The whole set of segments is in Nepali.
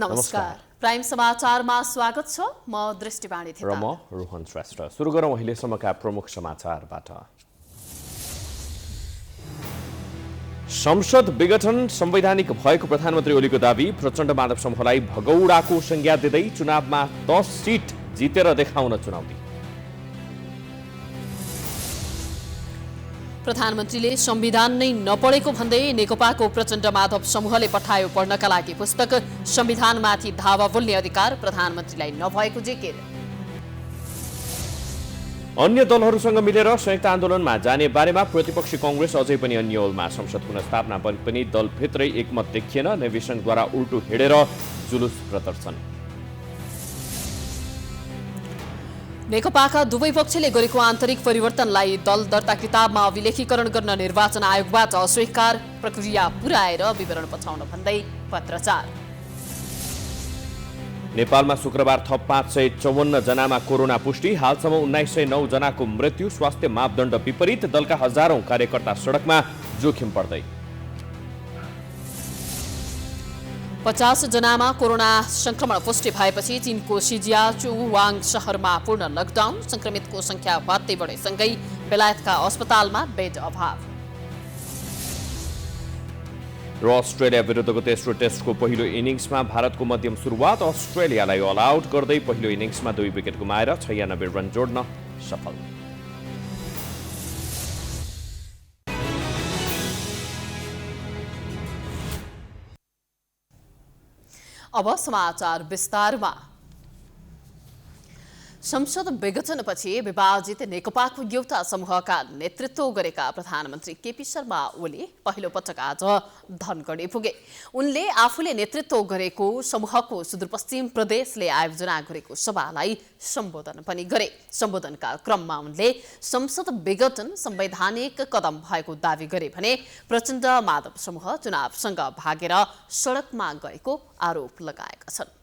नमस्कार। प्राइम समाचारमा स्वागत छ। म दृष्टिवाणी थिपा र म रोहन श्रेष्ठ। सुरु गरौँ अहिलेसम्मका प्रमुख समाचारबाट। संसद विघटन संवैधानिक भएको प्रधानमन्त्री ओलीको दाबी। प्रचण्ड माधव समूहलाई भगौडाको संज्ञा दिँदै चुनावमा 10 सिट जितेर देखाउन चुनौती। प्रधानमन्त्रीले संविधान नै नपढेको भन्दै नेकपाको प्रचण्ड माधव समूहले पठायो पढ्नका लागि पुस्तक। संविधानमाथि धावा बोल्ने अधिकार प्रधानमन्त्रीलाई नभएको जिकिर। अन्य दलहरूसँग मिलेर संयुक्त आन्दोलनमा जाने बारेमा प्रतिपक्षी कांग्रेस अझै पनि अन्यलमा। संसद पुनर्स्थापना पनि दलभित्रै एकमत देखिएन। नेविसनद्वारा उल्टो हिँडेर जुलुस प्रदर्शन। नेकपाका दुवै पक्षले गरेको आन्तरिक परिवर्तनलाई दल दर्ता किताबमा अभिलेखीकरण गर्न निर्वाचन आयोगबाट अस्वीकार। प्रक्रिया पुर्याएर विवरण पठाउन भन्दै पत्रचार। नेपालमा शुक्रबार थप 554 जनामा कोरोना पुष्टि। हालसम्म 1909 जनाको मृत्यु। स्वास्थ्य मापदण्ड विपरीत। दलका हजारौं कार्यकर्ता सडकमा, जोखिम बढ्दै। 50 जनामा कोरोना संक्रमण पुष्टि भएपछि चीनको सिजियाचुवाङ शहरमा पूर्ण लकडाउन। संक्रमितको संख्या बढ्दै बढेसँगै बेलायतका अस्पतालमा बेड अभाव। र अस्ट्रेलिया विरुद्धको तेस्रो टेस्टको पहिलो इनिङ्समा भारतको मध्यम सुरुवात। अस्ट्रेलियालाई अल आउट गर्दै पहिलो इनिङ्समा 2 विकेट गुमाएर 96 रन जोड्न सफल। अब समाचार विस्तारमा। संसद विघटनपछि विभाजित नेकपाको एउटा समूहका नेतृत्व गरेका प्रधानमन्त्री केपी शर्मा ओली पहिलो पटक आज धनगढी पुगे। उनले आफूले नेतृत्व गरेको समूहको सुदूरपश्चिम प्रदेशले आयोजना गरेको सभालाई सम्बोधन पनि गरे। सम्बोधनका क्रममा उनले संसद विघटन संवैधानिक कदम भएको दावी गरे भने प्रचण्ड माधव समूह चुनावसँग भागेर सडकमा गएको आरोप लगाएका छन्।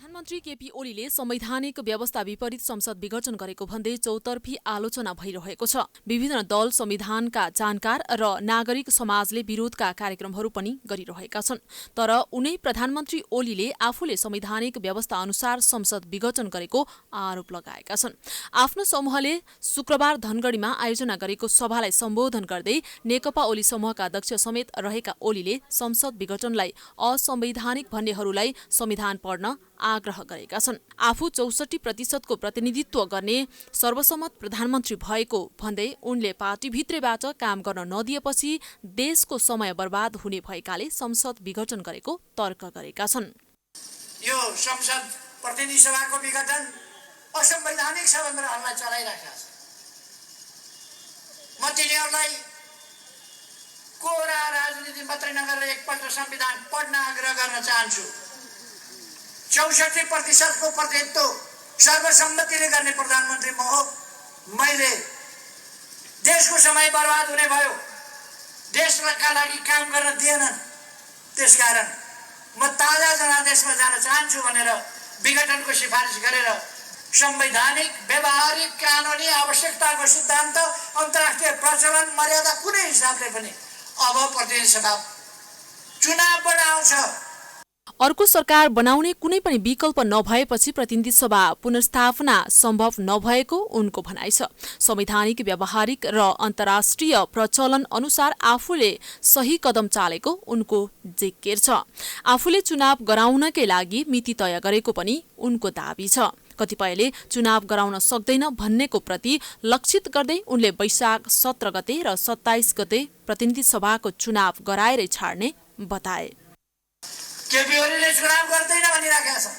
प्रधानमन्त्री केपी ओलीले संवैधानिक व्यवस्था विपरीत संसद विघटन गरेको भन्दै चौतर्फी आलोचना भइरहेको छ। विभिन्न दल, संविधानका जानकार र नागरिक समाजले विरोधका कार्यक्रमहरू पनि गरिरहेका छन्। तर उनै प्रधानमन्त्री ओलीले आफूले संवैधानिक व्यवस्था अनुसार संसद विघटन गरेको आरोप लगाएका छन्। आफ्नो समूहले शुक्रबार धनगढीमा आयोजना गरेको सभालाई सम्बोधन गर्दै नेकपा ओली समूहका अध्यक्ष समेत रहेका ओलीले संसद विघटनलाई असंवैधानिक भन्नेहरूलाई संविधान पढ्न आग्रह गरेका छन्। आफू 64% को प्रतिनिधित्व गर्ने सर्वसम्मत प्रधानमन्त्री भएको भन्दै उनले पार्टीभित्रैबाट काम गर्न नदिएपछि देशको समय बर्बाद हुने भएकाले संसद विघटन गरेको तर्क गरेका छन्। यो संसद प्रतिनिधि सभाको विघटन असंवैधानिक छ भनेर हल्ला चलाइरहेका छन्। म तिनीहरूलाई कोरा राजनीति मात्रै नगरेर एकपल्ट संविधान पढ्न आग्रह गर्न चाहन्छु। 64% को प्रतिनिधित्व सर्वसम्मतिले गर्ने प्रधानमन्त्री म हो। मैले देशको समय बर्बाद हुने भयो, देशका लागि काम गर्न दिएनन्। त्यसकारण म ताजा जनादेशमा जान चाहन्छु भनेर विघटनको सिफारिस गरेर संवैधानिक, व्यवहारिक, कानुनी आवश्यकताको सिद्धान्त, अन्तर्राष्ट्रिय प्रचलन, मर्यादा कुनै हिसाबले पनि अब प्रतिनिधि सभा चुनावबाट आउँछ। अर्को सरकार बनाउने कुनै पनि विकल्प नभएपछि प्रतिनिधि सभा पुनर्स्थापना सम्भव नभएको उनको भनाइ छ। संवैधानिक, व्यावहारिक र अन्तर्राष्ट्रिय प्रचलन अनुसार आफूले सही कदम चालेको उनको जिकिर छ। आफूले चुनाव गराउनकै लागि मिति तय गरेको पनि उनको दाबी छ। कतिपयले चुनाव गराउन सक्दैन भन्नेको प्रति लक्षित गर्दै उनले वैशाख 17 गते र 27 गते प्रतिनिधि सभाको चुनाव गराएरै छाड्ने बताए। केपी ओलीले चुनाव गर्दैन भनिराखेका छन्।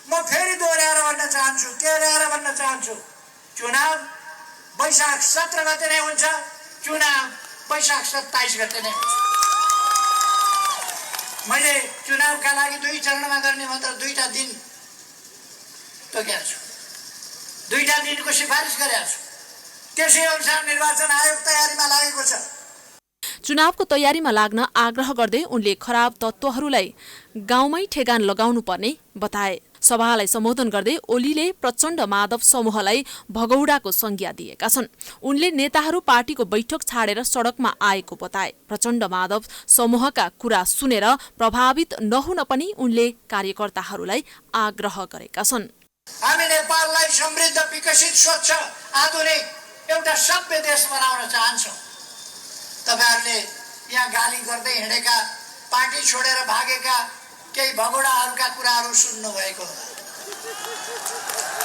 म फेरि दोहोऱ्याएर भन्न चाहन्छु चुनाव वैशाख 17 गते नै हुन्छ। चुनाव वैशाख 27 गते नै हुन्छ। मैले चुनावका लागि 2 चरणमा गर्ने मात्र 2टा दिन तोकेको छु। 2टा दिनको सिफारिस गरेको छु। त्यसै अनुसार निर्वाचन आयोग तयारीमा लागेको छ। चुनावको तयारीमा लाग्न आग्रह गर्दै उनले खराब तत्त्वहरूलाई गाउँमै ठेगान लगाउनु पर्ने बताए। सभालाई सम्बोधन गर्दै ओलीले प्रचण्ड माधव समूहलाई भगौडाको संज्ञा दिएका छन्। उनले नेताहरू पार्टीको बैठक छाडेर सडकमा आएको बताए। प्रचण्ड माधव समूहका कुरा सुनेर प्रभावित नहुन पनि उनले कार्यकर्ताहरूलाई आग्रह गरेका छन्। हामी नेपाललाई समृद्ध, विकसित, स्वच्छ, आधुनिक एउटा सभ्य देश बनाउन चाहन्छौँ। तपाईहरुले यहाँ गाली गर्दै हिँडेका, पार्टी छोडेर भागेका केही भगोडाहरूका कुराहरू सुन्नु भएको होला।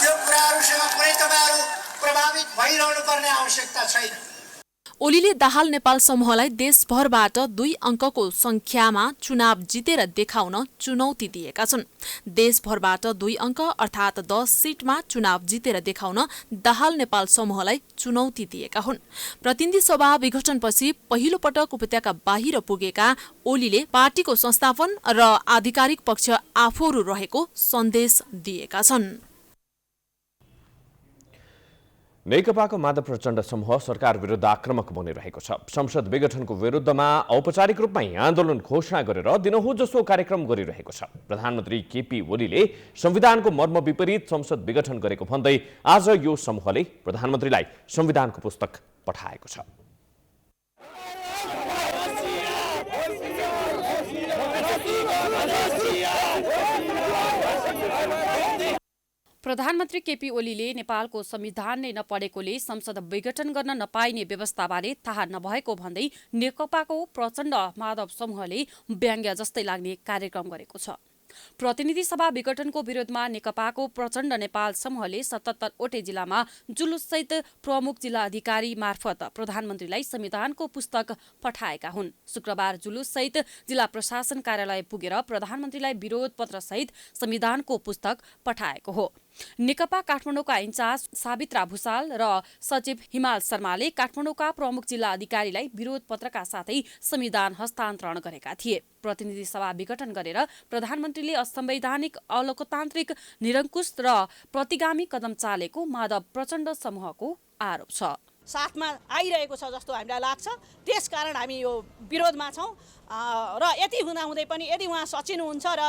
त्यो कुराहरूसँग कुनै तपाईहरु प्रभावित भइरहनु पर्ने आवश्यकता छैन। ओलीले दाहाल नेपाल समूहलाई देशभरबाट 2 अङ्कको संख्यामा चुनाव जितेर देखाउन चुनौती दिएका छन्। देशभरबाट 2 अङ्क अर्थात् 10 सिटमा चुनाव जितेर देखाउन दाहाल नेपाल समूहलाई चुनौती दिएका हुन्। प्रतिनिधि सभा विघटनपछि पहिलो पटक उपत्यका बाहिर पुगेका ओलीले पार्टीको संस्थापन र आधिकारिक पक्ष आफूहरू रहेको सन्देश दिएका छन्। नेकपाको माधव प्रचण्ड समूह सरकार विरुद्ध आक्रमक बनिरहेको छ। संसद विघटनको विरुद्धमा औपचारिक रूपमै आन्दोलन घोषणा गरेर दिनहुँ जसो कार्यक्रम गरिरहेको छ। प्रधानमन्त्री केपी ओलीले संविधानको मर्म विपरीत संसद विघटन गरेको भन्दै आज यो समूहले प्रधानमन्त्रीलाई संविधानको पुस्तक पठाएको छ। प्रधानमन्त्री केपी ओलीले नेपालको संविधान नै नपढेकोले संसद विघटन गर्न नपाइने व्यवस्थाबारे थाहा नभएको भन्दै नेकपाको प्रचण्ड माधव समूहले व्यङ्ग्य जस्तै लाग्ने कार्यक्रम गरेको छ। प्रतिनिधि सभा विघटनको विरोधमा नेकपाको प्रचण्ड नेपाल समूहले 77 वटै जिल्लामा जुलुससहित प्रमुख जिल्ला अधिकारी मार्फत प्रधानमन्त्रीलाई संविधानको पुस्तक पठाएका हुन्। शुक्रबार जुलुससहित जिल्ला प्रशासन कार्यालय पुगेर प्रधानमन्त्रीलाई विरोध पत्र सहित संविधानको पुस्तक पठाएको हो। नेकपा काठमाडौँका इन्चार्ज सावित्रा भूषाल र सचिव हिमाल शर्माले काठमाडौँका प्रमुख जिल्ला अधिकारीलाई विरोध पत्रका साथै संविधान हस्तान्तरण गरेका थिए। प्रतिनिधि सभा विघटन गरेर प्रधानमन्त्रीले असंवैधानिक, अलोकतान्त्रिक, निरङ्कुश र प्रतिगामी कदम चालेको माधव प्रचण्ड समूहको आरोप छ। साथमा आइरहेको छ जस्तो हामीलाई लाग्छ। त्यसकारण हामी यो विरोधमा छौँ र यति हुँदाहुँदै पनि यदि उहाँ सचिनुहुन्छ र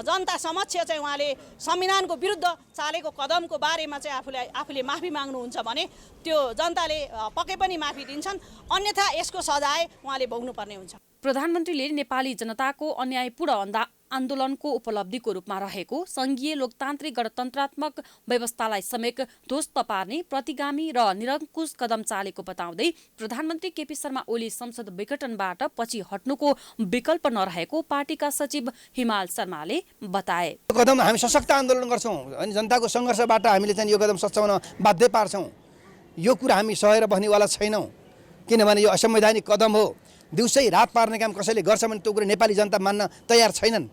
जनता समक्ष चाहिँ उहाँले संविधानको विरुद्ध चालेको कदमको बारेमा चाहिँ आफूले माफी माग्नुहुन्छ भने त्यो जनताले पक्कै पनि माफी दिन्छन्, अन्यथा यसको सजाय उहाँले भोग्नुपर्ने हुन्छ। प्रधानमन्त्रीले नेपाली जनताको अन्यायपूर्ण आन्दोलनको उपलब्धिको रूपमा रहेको संघीय लोकतान्त्रिक गणतन्त्रात्मक व्यवस्थालाई समेत ध्वस्त पार्ने प्रतिगामी र निरङ्कुश कदम चालेको बताउँदै प्रधानमन्त्री केपी शर्मा ओली संसद विघटनबाट पछि हट्नुको विकल्प नरहेको पार्टीका सचिव हिमाल शर्माले बताए। यो कदम हामी सशक्त आन्दोलन गर्छौँ अनि जनताको सङ्घर्षबाट हामीले चाहिँ यो कदम सच्याउन बाध्य पार्छौँ। यो कुरा हामी सहेर बस्नेवाला छैनौँ, किनभने यो असंवैधानिक कदम हो। दिउँसै रात पार्ने काम कसैले गर्छ भने त्यो कुरा नेपाली जनता मान्न तयार छैनन्।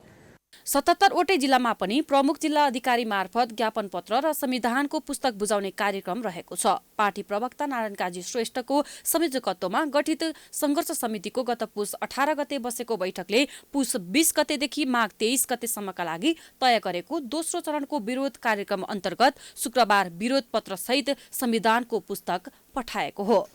77 वटै जिल्लामा पनि प्रमुख जिल्ला अधिकारी मार्फत ज्ञापन पत्र र संविधानको पुस्तक बुझाउने कार्यक्रम रहेको छ। पार्टी प्रवक्ता नारायण काजी श्रेष्ठको संयोजकत्वमा गठित संघर्ष समितिको गत पुस 18 गते बसेको बैठकले पुस 20 गतेदेखि माघ 23 गतेसम्मका लागि तय गरेको दोस्रो चरणको विरोध कार्यक्रम अन्तर्गत शुक्रबार विरोध पत्र सहित संविधानको पुस्तक पठाएको हो।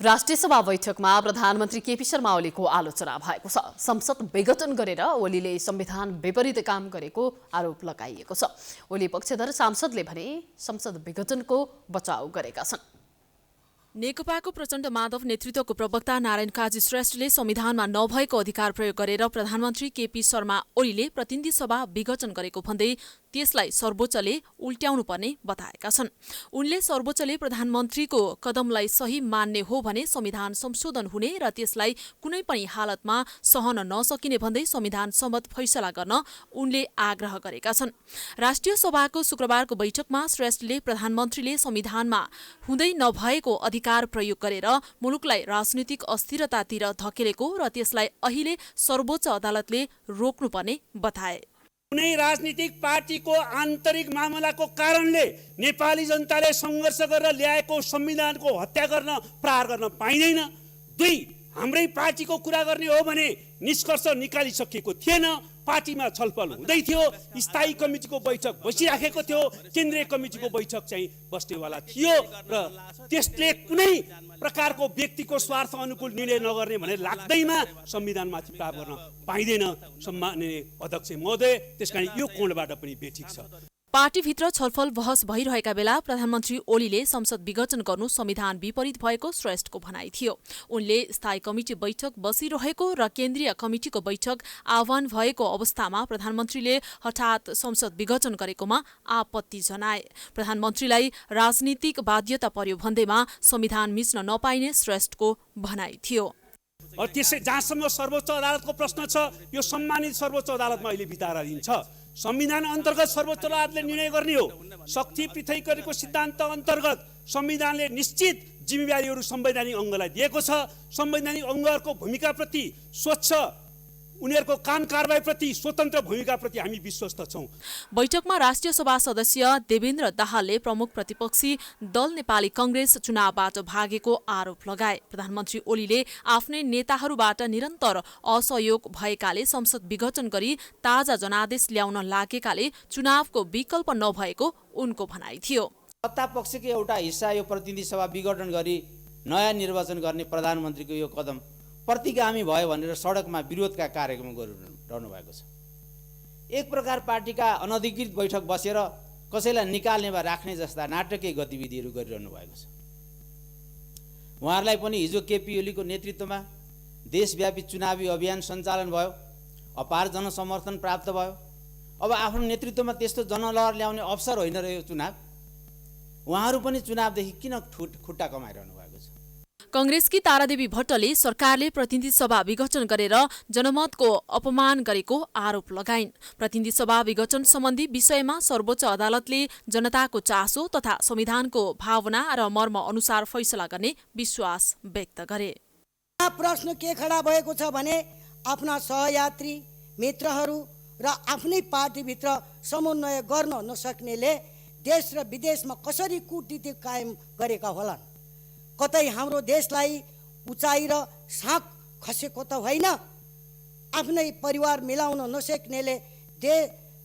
राष्ट्रिय सभा बैठकमा प्रधानमन्त्री केपी शर्मा ओलीको आलोचना भएको छ। संसद विघटन गरेर ओलीले संविधान विपरीत काम गरेको आरोप लगाइएको छ। ओली पक्षधर सांसदले भने संसद विघटनको बचाउ गरेका छन्। नेकपाको प्रचण्ड माधव नेतृत्वको प्रवक्ता नारायण काजी श्रेष्ठले संविधानमा नभएको अधिकार प्रयोग गरेर प्रधानमन्त्री केपी शर्मा ओलीले प्रतिनिधि सभा विघटन गरेको भन्दै त्यसलाई सर्वोच्चले उल्ट्याउनु पर्ने बताएका छन्। उनले सर्वोच्चले प्रधानमन्त्रीको कदमलाई सही मान्ने हो भने संविधान संशोधन हुने र त्यसलाई कुनै पनि हालतमा सहन नसकिने भन्दै संविधान सम्मत फैसला गर्न उनले आग्रह गरेका छन्। राष्ट्रिय सभाको शुक्रबारको बैठकमा श्रेष्ठले प्रधानमन्त्रीले संविधानमा हुँदै नभएको अधिकार प्रयोग गरेर मुलुकलाई राजनीतिक अस्थिरतातिर धकेलेको र त्यसलाई अहिले सर्वोच्च अदालतले रोक्नुपर्ने बताए। कुनै राजनीतिक पार्टीको आन्तरिक मामलाको कारणले नेपाली जनताले सङ्घर्ष गरेर ल्याएको संविधानको हत्या गर्न, प्रहार गर्न पाइँदैन। 2, हाम्रै पार्टीको कुरा गर्ने हो भने निष्कर्ष निकालिसकिएको थिएन। पार्टीमा छलफल हुँदै थियो, स्थायी कमिटीको बैठक बसिराखेको थियो, केन्द्रीय कमिटीको बैठक चाहिँ बस्नेवाला थियो र त्यसले कुनै प्रकारको व्यक्तिको स्वार्थ अनुकूल निर्णय नगर्ने भने लाग्दैमा संविधानमाथि प्रभाव गर्न पाइँदैन सम्माननीय अध्यक्ष महोदय। त्यसकारण यो कोणबाट पनि बेठिक छ। पार्टीभित्र छलफल बहस भइरहेका बेला प्रधानमन्त्री ओलीले संसद विघटन गर्नु संविधान विपरीत भएको श्रेष्ठको भनाइ थियो। उनले स्थायी कमिटी बैठक बसिरहेको र केन्द्रीय कमिटीको बैठक आह्वान भएको अवस्थामा प्रधानमन्त्रीले हठात संसद विघटन गरेकोमा आपत्ति जनाए। प्रधानमन्त्रीलाई राजनीतिक बाध्यता पर्यो भन्दैमा संविधान मिच्न नपाइने श्रेष्ठको भनाइ थियो। त्यसै जहाँसम्म सर्वोच्च अदालतको प्रश्न छ, यो सम्मानित सर्वोच्च अदालतमा अहिले विचाराधीन छ। संविधान अन्तर्गत सर्वोच्च अदालतले निर्णय गर्ने हो। शक्ति पृथकीकरणको सिद्धान्त अन्तर्गत संविधानले निश्चित जिम्मेवारीहरू संवैधानिक अङ्गलाई दिएको छ। संवैधानिक अङ्गहरूको भूमिकाप्रति स्वच्छ, उनीहरूको काम कारबाहीप्रति स्वतन्त्र भूमिकाप्रति हामी विश्वस्त छौँ। बैठकमा राष्ट्रिय सभा सदस्य देवेन्द्र दाहालले प्रमुख प्रतिपक्षी दल नेपाली कांग्रेस चुनावबाट भागेको आरोप लगाए। प्रधानमन्त्री ओलीले आफ्नै नेताहरूबाट निरन्तर असहयोग भएकाले संसद विघटन गरी ताजा जनादेश ल्याउन लागेकाले चुनावको विकल्प नभएको उनको भनाइ थियो। सत्ता पक्षको एउटा हिस्सा यो प्रतिनिधि सभा विघटन गरी नयाँ निर्वाचन गर्ने प्रधानमन्त्रीको यो कदम प्रतिगामी भयो भनेर सडकमा विरोधका कार्यक्रम गरिरहनु भएको छ। एक प्रकार पार्टीका अनधिकृत बैठक बसेर कसैलाई निकाल्ने वा राख्ने जस्ता नाटकीय गतिविधिहरू गरिरहनु भएको छ। उहाँहरूलाई पनि हिजो केपी ओलीको नेतृत्वमा देशव्यापी चुनावी अभियान सञ्चालन भयो, अपार जनसमर्थन प्राप्त भयो। अब आफ्नो नेतृत्वमा त्यस्तो जनलहर ल्याउने अवसर होइन र यो चुनाव। उहाँहरू पनि चुनावदेखि किन खुट्टा कमाइरहनु भएको छ। कांग्रेसकी तारादेवी भट्टले सरकारले प्रतिनिधि सभा विघटन गरेर जनमतको अपमान गरेको आरोप लगाइन्। प्रतिनिधि सभा विघटन सम्बन्धी विषयमा सर्वोच्च अदालतले जनताको चासो तथा संविधानको भावना र मर्म अनुसार फैसला गर्ने विश्वास व्यक्त गरे। प्रश्न के खडा भएको छ भने आफ्ना सहयात्री मित्रहरू र आफ्नै पार्टीभित्र समन्वय गर्न नसक्नेले देश र विदेशमा कसरी कूटनीति कायम गरेका होलान्। कतै हाम्रो देशलाई उचाइ र साँक खसेको त होइन। आफ्नै परिवार मिलाउन नसक्नेले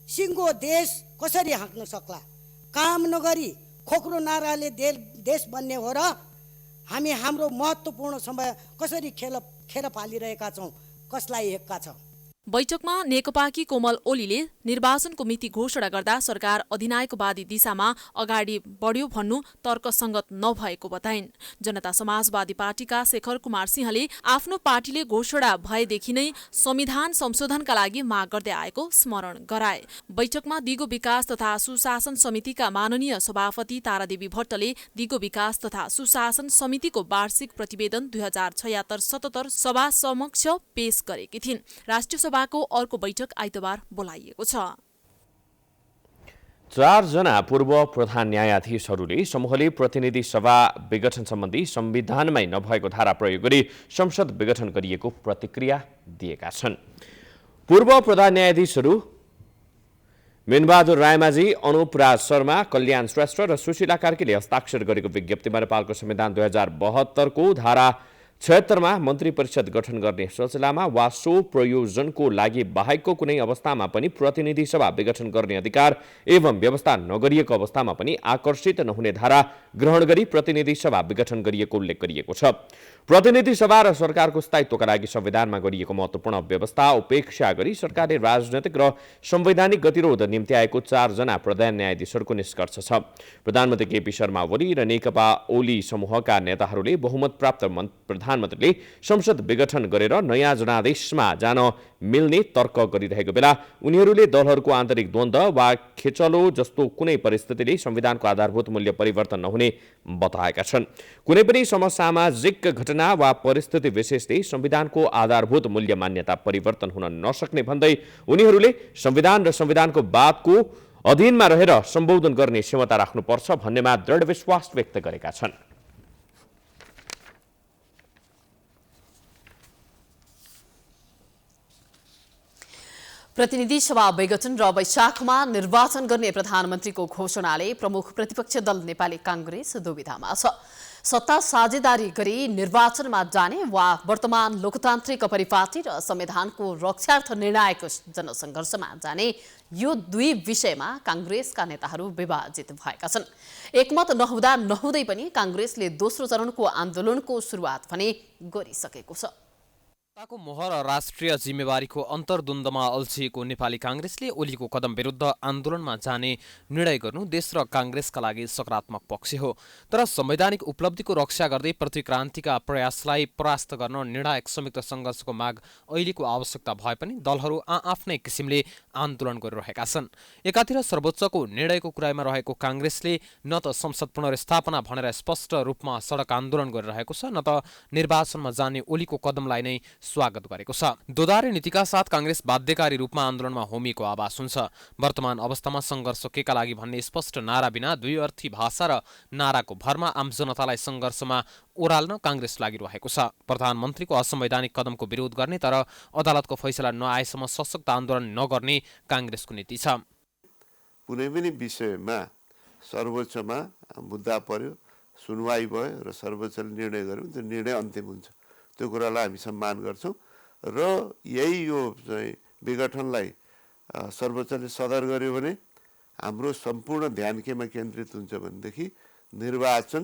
सिङ्गो देश कसरी हाँक्न सक्ला। काम नगरी खोक्रो नाराले देश बन्ने हो र हामी हाम्रो महत्त्वपूर्ण समय कसरी खेर फालिरहेका छौँ, कसलाई हेक्का छ। बैठकमा नेकपाकी कोमल ओलीले निर्वाचनको मिति घोषणा गर्दा सरकार अधिनायकवादी दिशामा अगाडि बढ्यो भन्नु तर्कसङ्गत नभएको बताइन्। जनता समाजवादी पार्टीका शेखर कुमार सिंहले आफ्नो पार्टीले घोषणा भएदेखि नै संविधान संशोधनका लागि माग गर्दै आएको स्मरण गराए। बैठकमा दिगो विकास तथा सुशासन समितिका माननीय सभापति तारादेवी भट्टले दिगो विकास तथा सुशासन समितिको वार्षिक प्रतिवेदन 2076-77 सभा समक्ष पेश गरेकी थिइन्। राष्ट्रिय सभाको अर्को बैठक आइतबार बोलाइएको छ। 4 जना पूर्व प्रधान न्यायाधीशहरूले समूहले प्रतिनिधि सभा विघटन सम्बन्धी संविधानमै नभएको धारा प्रयोग गरी संसद विघटन गरिएको प्रतिक्रिया दिएका छन्। पूर्व प्रधान न्यायाधीशहरू मीनबहादुर रायमाझी, अनुप राज शर्मा, कल्याण श्रेष्ठ र सुशीला कार्कीले हस्ताक्षर गरेको विज्ञप्तिमा नेपालको संविधान 2072 को धारा 76 मा मन्त्री परिषद गठन गर्ने सिलसिलामा वा सो प्रयोजनको लागि बाहेकको कुनै अवस्थामा पनि प्रतिनिधि सभा विघटन गर्ने अधिकार एवं व्यवस्था नगरिएको अवस्थामा पनि आकर्षित नहुने धारा ग्रहण गरी प्रतिनिधि सभा विघटन गरिएको उल्लेख गरिएको छ। प्रतिनिधि सभा र सरकारको स्थायित्वका लागि संविधानमा गरिएको महत्त्वपूर्ण व्यवस्था उपेक्षा गरी सरकारले राजनैतिक र संवैधानिक गतिरोध निम्ति आएको 4 जना प्रधान न्यायाधीशहरूको निष्कर्ष छ। प्रधानमन्त्री केपी शर्मा ओली र नेकपा ओली समूहका नेताहरूले बहुमत प्राप्त प्रधानमन्त्रीले संसद विघटन गरेर नयाँ जनादेशमा जान मिल्ने तर्क गरिरहेको बेला उनीहरूले दलहरूको आन्तरिक द्वन्द्व वा खेचलो जस्तो कुनै परिस्थितिले संविधानको आधारभूत मूल्य परिवर्तन नहुने बताएका छन्। कुनै पनि समसामाजिक घटना वा परिस्थिति विशेषले संविधानको आधारभूत मूल्य मान्यता परिवर्तन हुन नसक्ने भन्दै उनीहरूले संविधान र संविधानको वादको अधीनमा रहेर सम्बोधन गर्ने क्षमता राख्नुपर्छ भन्नेमा दृढ विश्वास व्यक्त गरेका छन्। प्रतिनिधि सभा विघटन र वैशाखमा निर्वाचन गर्ने प्रधानमन्त्रीको घोषणाले प्रमुख प्रतिपक्ष दल नेपाली कांग्रेस दुविधामा छ। सत्ता साझेदारी गरी निर्वाचनमा जाने वा वर्तमान लोकतान्त्रिक परिपाटी र संविधानको रक्षार्थ निर्णायक जनसङ्घर्षमा जाने, यो दुई विषयमा कांग्रेसका नेताहरू विभाजित भएका छन्। एकमत नहुँदा नहुँदै पनि कांग्रेसले दोस्रो चरणको आन्दोलनको सुरुवात भने गरिसकेको छ। सत्ताको मोहर र राष्ट्रिय जिम्मेवारीको अन्तर्द्वन्द्वमा अल्झिएको नेपाली कांग्रेसले ओलीको कदम विरुद्ध आन्दोलनमा जाने निर्णय गर्नु देश र कांग्रेसका लागि सकारात्मक पक्ष हो। तर संवैधानिक उपलब्धिको रक्षा गर्दै प्रतिक्रान्तिका प्रयासलाई परास्त गर्न निर्णायक संयुक्त सङ्घर्षको माग अहिलेको आवश्यकता भए पनि दलहरू आफ्नै किसिमले आन्दोलन गरिरहेका छन्। एकातिर सर्वोच्चको निर्णयको कुरामा रहेको कांग्रेसले न त संसद पुनर्स्थापना भनेर स्पष्ट रूपमा सडक आन्दोलन गरिरहेको छ, न त निर्वाचनमा जाने ओलीको कदमलाई नै स्वागत गरेको छ। दोधारे नीतिका साथ कांग्रेस बाध्यकारी रूपमा आन्दोलनमा होमिएको आभास हुन्छ। वर्तमान अवस्थामा सङ्घर्ष केका लागि भन्ने स्पष्ट नारा बिना द्विअर्थी भाषा र नाराको भरमा आम जनतालाई सङ्घर्षमा ओह्राल्न कांग्रेस लागिरहेको छ। प्रधानमन्त्रीको असंवैधानिक कदमको विरोध गर्ने तर अदालतको फैसला नआएसम्म सशक्त आन्दोलन नगर्ने कांग्रेसको नीति छ। कुनै पनि विषयमा सर्वोच्चमा मुद्दा पर्यो, सुनवाई भयो र सर्वोच्चले निर्णय गर्यो, त्यो निर्णय अन्तिम हुन्छ। त्यो कुरालाई हामी सम्मान गर्छौँ र यही यो विघटनलाई सर्वोच्चले सदर गर्यो भने हाम्रो सम्पूर्ण ध्यान केमा केन्द्रित हुन्छ भनेदेखि निर्वाचन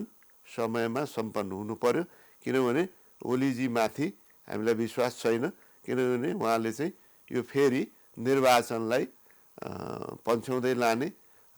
समयमा सम्पन्न हुनु पर्यो। किनभने ओलीजीमाथि हामीलाई विश्वास छैन, किनभने उहाँले चाहिँ यो फेरि निर्वाचनलाई पन्छाउँदै लाने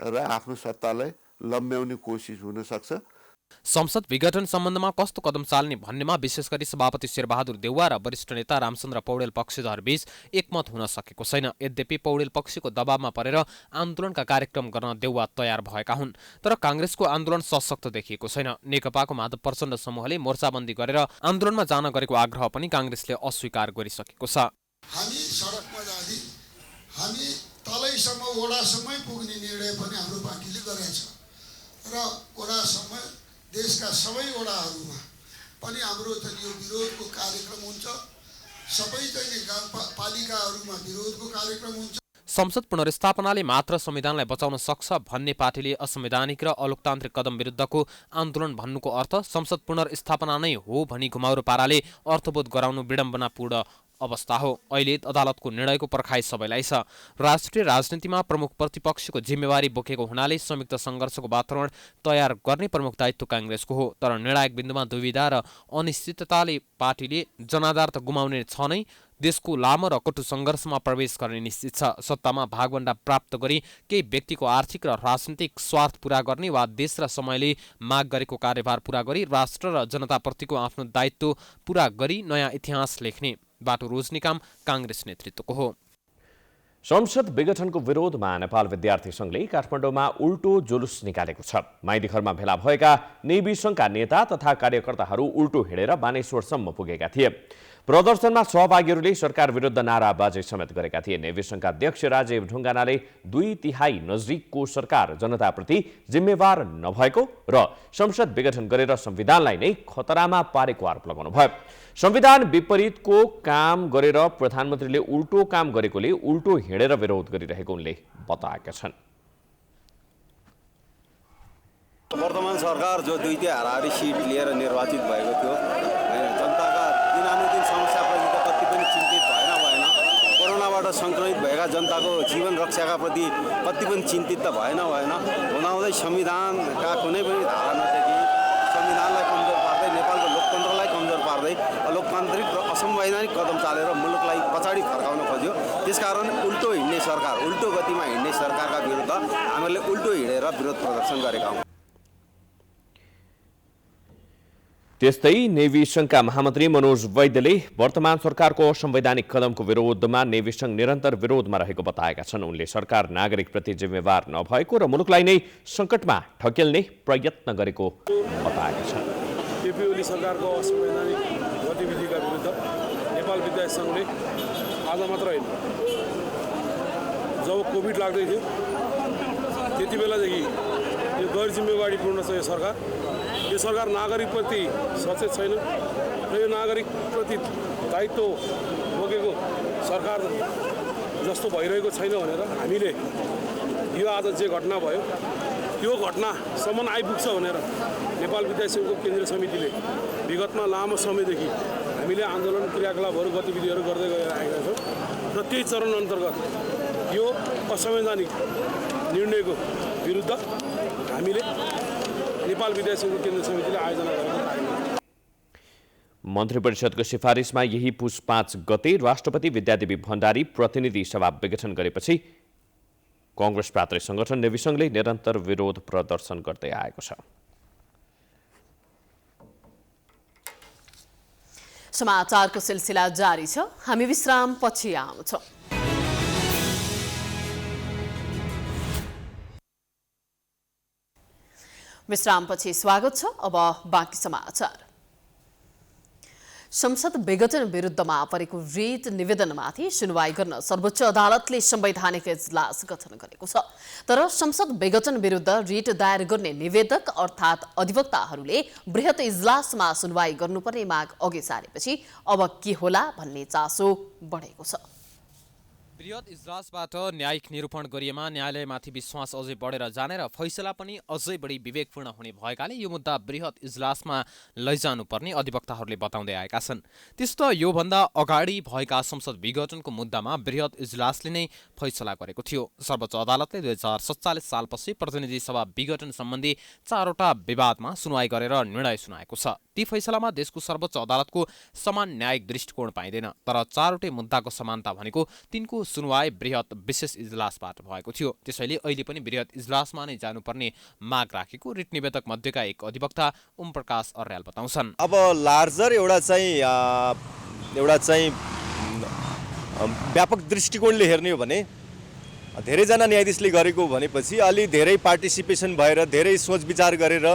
र आफ्नो सत्तालाई लम्ब्याउने कोसिस हुन सक्छ। संसद विघटन सम्बन्धमा कस्तो कदम चाल्ने भन्नेमा विशेष गरी सभापति शेरबहादुर देउवा र वरिष्ठ नेता रामचन्द्र पौडेल पक्षधरबीच एकमत हुन सकेको छैन। यद्यपि पौडेल पक्षको दबावमा परेर आन्दोलनका कार्यक्रम गर्न देउवा तयार भएका हुन्, तर कांग्रेसको आन्दोलन सशक्त देखिएको छैन। नेकपाको माधव प्रचण्ड समूहले मोर्चाबन्दी गरेर आन्दोलनमा जान गरेको आग्रह पनि कांग्रेसले अस्वीकार गरिसकेको छ। हामी सडकमा जाँदै हामी तलैसम्म वडासम्मै पुग्ने निर्णय पनि हाम्रो पार्टीले गरेको छ र वडासम्म देशका सबै वडाहरूमा पनि हाम्रो चाहिँ यो विरोधको कार्यक्रम हुन्छ। सबै चाहिँ गाउँपालिकाहरूमा विरोधको कार्यक्रम हुन्छ। संसद पुनर्स्थापनाले मात्र संविधानलाई बचाउन सक्छ भन्ने पार्टीले असंवैधानिक र अलोकतान्त्रिक कदम विरुद्धको आन्दोलन भन्नुको अर्थ संसद पुनर्स्थापना नै हो भनी घुमाउरो पाराले अर्थबोध गराउनु विडम्बनापूर्ण अवस्था हो। अहिले अदालतको निर्णयको पर्खाइ सबैलाई छ। राष्ट्रिय राजनीतिमा प्रमुख प्रतिपक्षको जिम्मेवारी बोकेको हुनाले संयुक्त सङ्घर्षको वातावरण तयार गर्ने प्रमुख दायित्व कांग्रेसको हो। तर निर्णायक बिन्दुमा दुविधा र अनिश्चितताले पार्टीले जनाधार त गुमाउने छ नै, देशको लामो र कटु सङ्घर्षमा प्रवेश गर्ने निश्चित छ। सत्तामा भागवण्डा प्राप्त गरी केही व्यक्तिको आर्थिक र राजनीतिक स्वार्थ पूरा गर्ने वा देश र समयले माग गरेको कार्यभार पूरा गरी राष्ट्र र जनताप्रतिको आफ्नो दायित्व पूरा गरी नयाँ इतिहास लेख्ने बाटो रोज्ने काम कांग्रेस नेतृत्वको हो। संसद विघटनको विरोधमा नेपाल विद्यार्थी संघले काठमाडौँमा उल्टो जुलुस निकालेको छ। माइतीघरमा भेला भएका नेवी संघका नेता तथा कार्यकर्ताहरू उल्टो हिँडेर बानेश्वरसम्म पुगेका थिए। प्रदर्शनमा सहभागीहरूले सरकार विरुद्ध नाराबाजी समेत गरेका थिए। नेवी संघका अध्यक्ष राजीव ढुङ्गानाले 2/3 नजिकको सरकार जनताप्रति जिम्मेवार नभएको र संसद विघटन गरेर संविधानलाई नै खतरामा पारेको आरोप लगाउनुभयो। संविधान विपरीतको काम गरेर प्रधानमन्त्रीले उल्टो काम गरेकोले उल्टो हिँडेर विरोध गरिरहेको उनले बताएका छन्। वर्तमान सरकार जो 2 हाराहारी सिट लिएर निर्वाचित भएको थियो, जनताका दिनानुदिन समस्याप्रति त कति पनि चिन्तित भएन। कोरोनाबाट सङ्क्रमित भएका जनताको जीवन रक्षाका प्रति कति पनि चिन्तित त भएन। हुँदाहुँदै संविधानका कुनै पनि धारा नदेखि संविधानलाई कमजोर पार्दै, नेपालको लोकतन्त्रलाई कमजोर पार्दै लोकतान्त्रिक र असंवैधानिक कदम चालेर मुलुकलाई पछाडि फर्काउन खोज्यो। त्यसकारण उल्टो हिँड्ने सरकार, उल्टो गतिमा हिँड्ने सरकारका विरुद्ध हामीले उल्टो हिँडेर विरोध प्रदर्शन गरेका हौँ। त्यस्तै नेवी संघका महामन्त्री मनोज वैद्यले वर्तमान सरकारको असंवैधानिक कदमको विरोधमा नेवी संघ निरन्तर विरोधमा रहेको बताएका छन्। उनले सरकार नागरिकप्रति जिम्मेवार नभएको र मुलुकलाई नै सङ्कटमा ढकेल्ने प्रयत्न गरेको बताएका छन्। केपी ओली सरकारको असंवैधानिक गतिविधिका विरुद्ध नेपाल विद्यार्थी संघले आज मात्र होइन, जब कोभिड लाग्दै थियो त्यति बेलादेखि यो गैर जिम्मेवारीपूर्ण छ यो सरकार नागरिकप्रति सचेत छैन र यो नागरिकप्रति दायित्व बोकेको सरकार जस्तो भइरहेको छैन भनेर हामीले यो आज जे घटना भयो त्यो घटनासम्म आइपुग्छ भनेर नेपाल विद्यासेवकको केन्द्रीय समितिले विगतमा लामो समयदेखि हामीले आन्दोलन क्रियाकलापहरू गतिविधिहरू गर्दै आएका छौँ र त्यही चरण अन्तर्गत यो असंवैधानिक निर्णयको विरुद्ध हामीले नेपाल विद्यासेवकको केन्द्रीय समितिले आयोजना गरेको मन्त्री परिषदको सिफारिसमा यही पुस 5 गते राष्ट्रपति विद्यादेवी भण्डारी प्रतिनिधि सभा विघटन गरेपछि कांग्रेस प्रान्तीय संगठन नेविसंघले निरन्तर विरोध प्रदर्शन गर्दै आएको छ। समाचारको सिलसिला जारी छ। हामी विश्राम पछि आउँछौं। विश्रामपछि स्वागत छ। अब बाँकी समाचार। संसद विघटन विरुद्धमा परेको रिट निवेदनमाथि सुनवाई गर्न सर्वोच्च अदालतले संवैधानिक इजलास गठन गरेको छ। तर संसद विघटन विरुद्ध रिट दायर गर्ने निवेदक अर्थात् अधिवक्ताहरूले बृहत इजलासमा सुनवाई गर्नुपर्ने माग अघि सारेपछि अब के होला भन्ने चासो बढेको छ। बृहत इजलासबाट न्यायिक निरूपण गरिएमा न्यायालयमाथि विश्वास अझै बढेर जाने र फैसला पनि अझै बढी विवेकपूर्ण हुने भएकाले यो मुद्दा बृहत इजलासमा लैजानुपर्ने अधिवक्ताहरूले बताउँदै आएका छन्। त्यस्तो योभन्दा अगाडि भएका संसद विघटनको मुद्दामा बृहत इजलासले नै फैसला गरेको थियो। सर्वोच्च अदालतले 2047 सालपछि प्रतिनिधि सभा विघटन सम्बन्धी 4वटा विवादमा सुनवाई गरेर निर्णय सुनाएको छ। ती फैसलामा देशको सर्वोच्च अदालतको समान न्यायिक दृष्टिकोण पाइँदैन। तर 4वटै मुद्दाको समानता भनेको तिनको सुनवाई बृहत विशेष इजलासबाट भएको थियो। त्यसैले अहिले पनि बृहत इजलासमा नै जानुपर्ने माग राखेको रिट निवेदक मध्येका एक अधिवक्ता ओम प्रकाश अर्याल बताउँछन्। अब लार्जर एउटा चाहिँ व्यापक दृष्टिकोणले हेर्ने हो भने धेरैजना न्यायाधीशले गरेको भनेपछि अलि धेरै पार्टिसिपेसन भएर धेरै सोच विचार गरेर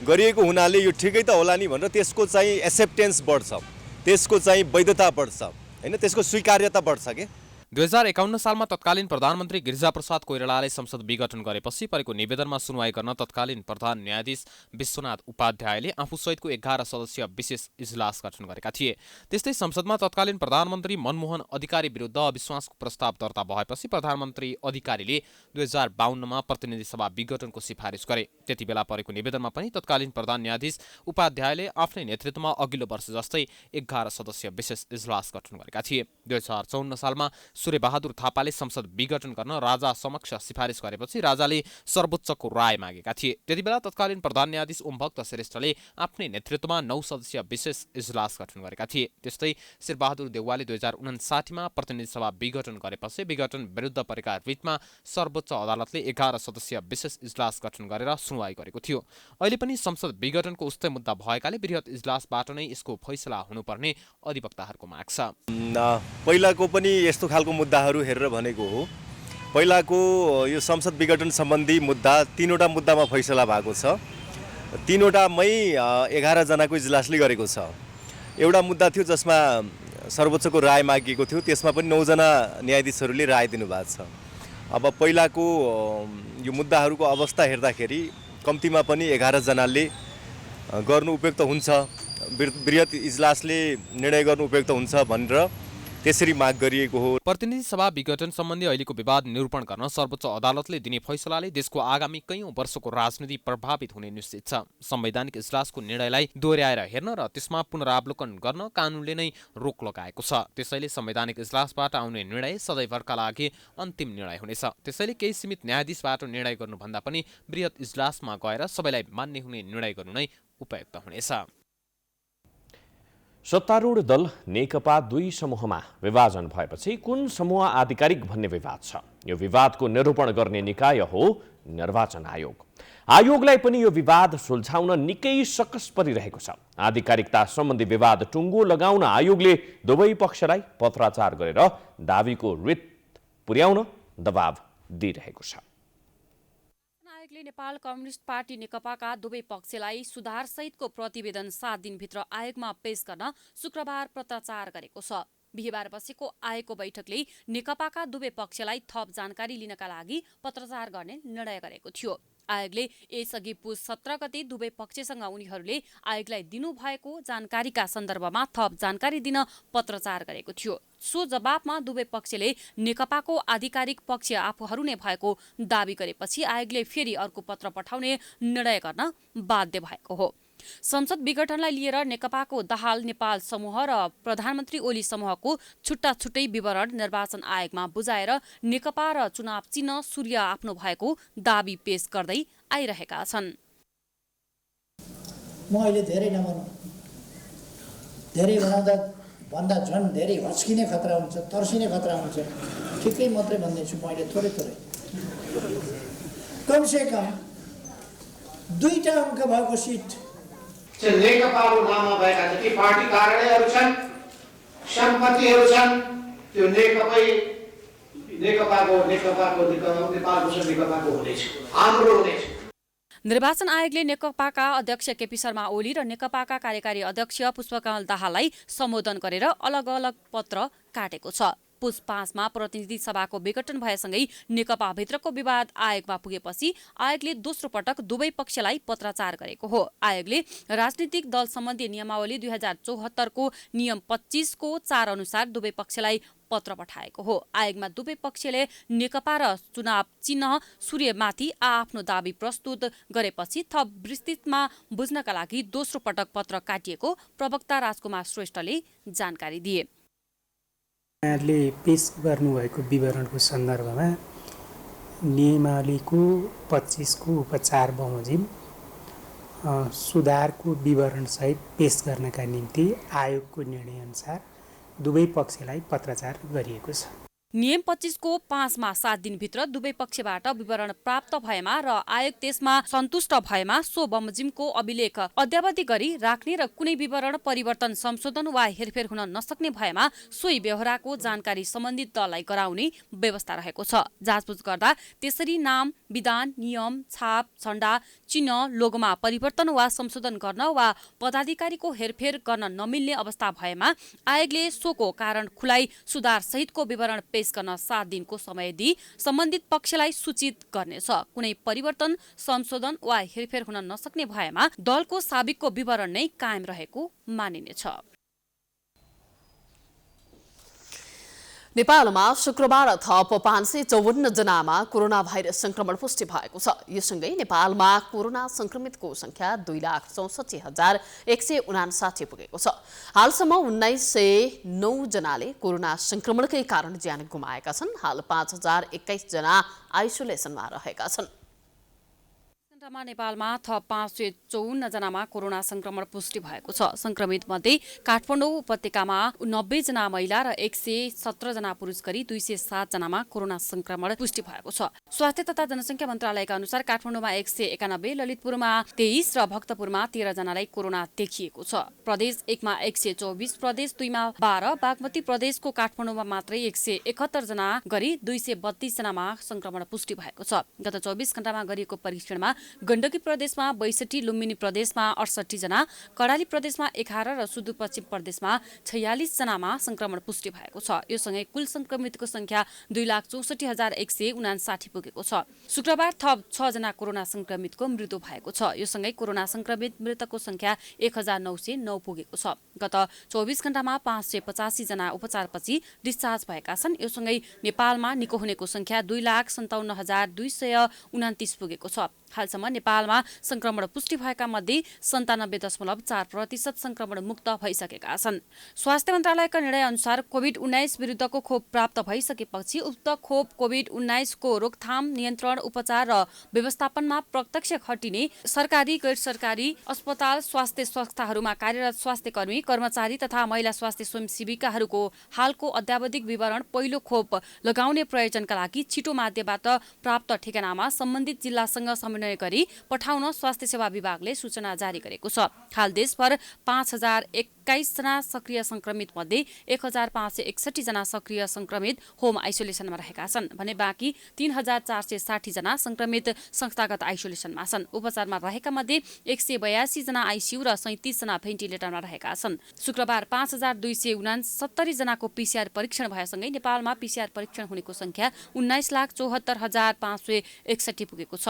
गरिएको हुनाले यो ठिकै त होला नि भनेर त्यसको चाहिँ एक्सेप्टेन्स बढ्छ, त्यसको चाहिँ वैधता बढ्छ हैन, त्यसको स्वीकार्यता बढ्छ के। 2051 सालमा तत्कालीन प्रधानमन्त्री गिरिजाप्रसाद कोइरालाले संसद विघटन गरेपछि परेको निवेदनमा सुनवाई गर्न तत्कालीन प्रधान न्यायाधीश विश्वनाथ उपाध्यायले आफूसहितको 11 सदस्यीय विशेष इजलास गठन गरेका थिए। त्यस्तै संसदमा तत्कालीन प्रधानमन्त्री मनमोहन अधिकारी विरुद्ध अविश्वासको प्रस्ताव दर्ता भएपछि प्रधानमन्त्री अधिकारीले 2052 मा प्रतिनिधि सभा विघटनको सिफारिस गरे। त्यति बेला परेको निवेदनमा पनि तत्कालीन प्रधान न्यायाधीश उपाध्यायले आफ्नै नेतृत्वमा अघिल्लो वर्ष जस्तै 11 सदस्यीय विशेष इजलास गठन गरेका थिए। 2054 सालमा सूर्यबहादुर थापाले संसद विघटन गर्न राजा समक्ष सिफारिस गरेपछि राजाले सर्वोच्चको राय मागेका थिए। त्यतिबेला तत्कालीन प्रधान न्यायाधीश ओमभक्त श्रेष्ठले आफ्नै नेतृत्वमा 9 सदस्यीय विशेष इजलास गठन गरेका थिए। त्यस्तै शेरबहादुर देउवाले 2059 मा प्रतिनिधि सभा विघटन गरेपछि विघटन विरुद्ध परेका रिटमा सर्वोच्च अदालतले 11 सदस्यीय विशेष इजलास गठन गरेर सुनवाई गरेको थियो। अहिले पनि संसद विघटनको उस्तै मुद्दा भएकाले बृहत इजलासबाट नै यसको फैसला हुनुपर्ने अधिवक्ताहरूको माग छ। पहिलाको पनि यस्तो खालको मुद्दाहरू हेरेर भनेको हो। पहिलाको यो संसद विघटन सम्बन्धी मुद्दा 3वटा मुद्दामा फैसला भएको छ। 3वटामै 11 जनाको इजलासले गरेको छ। एउटा मुद्दा थियो जसमा सर्वोच्चको राय मागिएको थियो, त्यसमा पनि 9 जना न्यायाधीशहरूले राय दिनुभएको छ। अब पहिलाको यो मुद्दाहरूको अवस्था हेर्दाखेरि कम्तीमा पनि 11 जनाले गर्नु उपयुक्त हुन्छ, बृहत इजलासले निर्णय गर्नु उपयुक्त हुन्छ भनेर त्यसरी माग गरिएको हो। प्रतिनिधि सभा विघटन सम्बन्धी अहिलेको विवाद निरूपण गर्न सर्वोच्च अदालतले दिने फैसलाले देशको आगामी कैयौं वर्षको राजनीति प्रभावित हुने निश्चित छ। संवैधानिक इजलासको निर्णयलाई दोहोर्याएर हेर्न र त्यसमा पुनरावलोकन गर्न कानूनले नै रोक लगाएको छ। त्यसैले संवैधानिक इजलासबाट आउने निर्णय सदैवका लागि अन्तिम निर्णय हुनेछ। त्यसैले केही सीमित न्यायाधीशबाट निर्णय गर्नुभन्दा पनि बृहत इजलासमा गएर सबैलाई मान्य हुने निर्णय गर्नु नै उपयुक्त हुनेछ। सत्तारूढ दल नेकपा 2 समूहमा विभाजन भएपछि कुन समूह आधिकारिक भन्ने विवाद छ। यो विवादको निरूपण गर्ने निकाय हो निर्वाचन आयोग। आयोगलाई पनि यो विवाद सुल्झाउन निकै सकस परिरहेको छ। आधिकारिकता सम्बन्धी विवाद टुङ्गो लगाउन आयोगले दुवै पक्षलाई पत्राचार गरेर दाबीको रिट पुर्याउन दबाव दिइरहेको छ। आयोगले नेपाल कम्युनिस्ट पार्टी नेकपाका दुवै पक्षलाई सुधार सहितको प्रतिवेदन 7 दिनभित्र आयोगमा पेश गर्न शुक्रबार पत्राचार गरेको छ। बिहीबार बसेको आयोगको बैठकले नेकपाका दुवै पक्षलाई थप जानकारी लिनका लागि पत्राचार गर्ने निर्णय गरेको थियो। आयोगले यसअघि पुस 17 गते दुवै पक्षसँग उनीहरूले आयोगलाई दिनुभएको जानकारीका सन्दर्भमा थप जानकारी दिन पत्रचार गरेको थियो। सो जवाफमा दुवै पक्षले नेकपाको आधिकारिक पक्ष आफूहरू नै भएको दावी गरेपछि आयोगले फेरि अर्को पत्र पठाउने निर्णय गर्न बाध्य भएको हो। संसद विघटनलाई लिएर नेकपाको दाहाल नेपाल समूह र प्रधानमन्त्री ओली समूहको छुट्टा छुट्टै विवरण निर्वाचन आयोगमा बुझाएर नेकपा र चुनाव चिन्ह सूर्य आफ्नो भएको दावी पेश गर्दै आइरहेका छन्। म अहिले धेरै नभनौँ, धेरै बनाउँदा भन्दा झन् धेरै हच्किने खतरा हुन्छ, तर्सिने खतरा हुन्छ। ठिकै मात्रै भन्दैछु म अहिले थोरै कमसेकम 2टा अङ्क भएको सिट नेकपाको नाममा भएका जति पार्टी कार्यालयहरू छन्, सम्पत्तिहरू छन्, त्यो नेकपाको हुनेछ, हाम्रो हुनेछ। निर्वाचन आयोगले नेकपाका अध्यक्ष केपी शर्मा ओली र नेकपाका कार्यकारी अध्यक्ष पुष्पकमल दाहाललाई सम्बोधन गरेर अलग अलग पत्र काटेको छ। पुस 5 मा प्रतिनिधि सभाको विघटन भएसँगै नेकपाभित्रको विवाद आयोगमा पुगेपछि आयोगले दोस्रो पटक दुवै पक्षलाई पत्राचार गरेको हो। आयोगले राजनीतिक दल सम्बन्धी नियमावली 2074 को नियम 25 को 4 अनुसार दुवै पक्षलाई पत्र पठाएको हो। आयोगमा दुवै पक्षले नेकपा र चुनाव चिन्ह सूर्यमाथि आफ्नो दावी प्रस्तुत गरेपछि थप विस्तृतमा बुझ्नका लागि दोस्रो पटक पत्र काटिएको प्रवक्ता राजकुमार श्रेष्ठले जानकारी दिए। यहाँले पेश गर्नुभएको विवरणको सन्दर्भमा नियमावलीको 25 को उपचार बमोजिम सुधारको विवरणसहित पेश गर्नका निम्ति आयोगको निर्णयअनुसार दुवै पक्षलाई पत्राचार गरिएको छ। नियम 25 को 5 मा 7 दिनभित्र दुवै पक्षबाट विवरण प्राप्त भएमा र आयोग त्यसमा सन्तुष्ट भएमा सो बमोजिमको अभिलेख अद्यावधि गरी राख्ने र कुनै विवरण परिवर्तन संशोधन वा हेरफेर हुन नसक्ने भएमा सोही व्यवहारको जानकारी सम्बन्धित दललाई गराउने व्यवस्था रहेको छ। जाँचबुझ गर्दा त्यसरी नाम, विधान, नियम, छाप, झण्डा, चिन्ह, लोगोमा परिवर्तन वा संशोधन गर्न वा पदाधिकारीको हेरफेर गर्न नमिल्ने अवस्था भएमा आयोगले सोको कारण खुलाइ सुधार सहितको विवरण पेश गर्न 7 दिनको समय दिई सम्बन्धित पक्षलाई सूचित गर्नेछ। कुनै परिवर्तन, संशोधन वा हेरफेर हुन नसक्ने भएमा दलको साबिकको विवरण नै कायम रहेको मानिनेछ। नेपालमा शुक्रबार थप 554 जनामा कोरोना भाइरस संक्रमण पुष्टि भएको छ। यससँगै नेपालमा कोरोना संक्रमितको संख्या 2,64,159 पुगेको छ। हालसम्म 1909 जनाले कोरोना संक्रमणकै कारण ज्यान गुमाएका छन्। हाल 5021 जना आइसोलेसनमा रहेका छन्। नेपालमा थप 554 जनामा कोरोना संक्रमण पुष्टि भएको छ। संक्रमित मध्ये काठमाडौँ उपत्यकामा 90 जना महिला र 117 जना पुरुष गरी 207 जनामा कोरोना संक्रमण पुष्टि भएको छ। स्वास्थ्य तथा जनसङ्ख्या मन्त्रालयका अनुसार काठमाडौँमा 191, ललितपुरमा 23 र भक्तपुरमा 13 जनालाई कोरोना देखिएको छ। प्रदेश 1 मा 124, प्रदेश 2 मा 12, बागमती प्रदेशको काठमाडौँमा मात्रै 171 जना गरी 232 जनामा संक्रमण पुष्टि भएको छ। गत 24 घण्टामा गरिएको परीक्षणमा गण्डकी प्रदेशमा 62, लुम्बिनी प्रदेशमा 68 जना, कर्णाली प्रदेशमा 11 र सुदूरपश्चिम प्रदेशमा 46 जनामा संक्रमण पुष्टि भएको छ। यो सँगै कुल संक्रमितको संख्या 2,64,159 पुगेको छ। शुक्रबार थप 6 जना कोरोना संक्रमितको मृत्यु भएको छ। यो सँगै कोरोना संक्रमित मृतकको संख्या 1,909 पुगेको छ। गत 24 घण्टामा 585 जना उपचारपछि डिस्चार्ज भएका छन्। यो सँगै नेपालमा निको हुनेको संख्या 2,57,229 पुगेको छ। हालसम्म नेपालमा संक्रमण पुष्टि भएका मध्ये 97.4% संक्रमण मुक्त भइसकेका छन्। स्वास्थ्य मन्त्रालयका निर्णय अनुसार कोभिड-19 विरुद्धको खोप प्राप्त भइसकेपछि उक्त खोप कोभिड-19 को रोकथाम, नियन्त्रण, उपचार र व्यवस्थापनमा प्रत्यक्ष खटिने सरकारी, गैर सरकारी अस्पताल, स्वास्थ्य संस्थाहरूमा कार्यरत स्वास्थ्य कर्मी, कर्मचारी तथा महिला स्वास्थ्य स्वयंसेविकाहरूको हालको अद्यावधिक विवरण पहिलो खोप लगाउने प्रयोजनका लागि छिटो माध्यमबाट प्राप्त ठेगानामा सम्बन्धित जिल्लासँग समन्वय गरी पठाउन स्वास्थ्य सेवा विभागले सूचना जारी गरेको छ। हाल देशभर 5,021 जना सक्रिय संक्रमित मध्ये 1,561 जना सक्रिय संक्रमित होम आइसोलेसनमा रहेका छन् भने बाँकी 3,460 जना संक्रमित संस्थागत आइसोलेसनमा छन्। उपचारमा रहेका मध्ये 182 जना आइसियु र 37 जना भेन्टिलेटरमा रहेका छन्। शुक्रबार 5,269 जनाको पीसीआर परीक्षण भएसँगै नेपालमा पीसीआर परीक्षण हुनेको संख्या 19,74,561 पुगेको छ।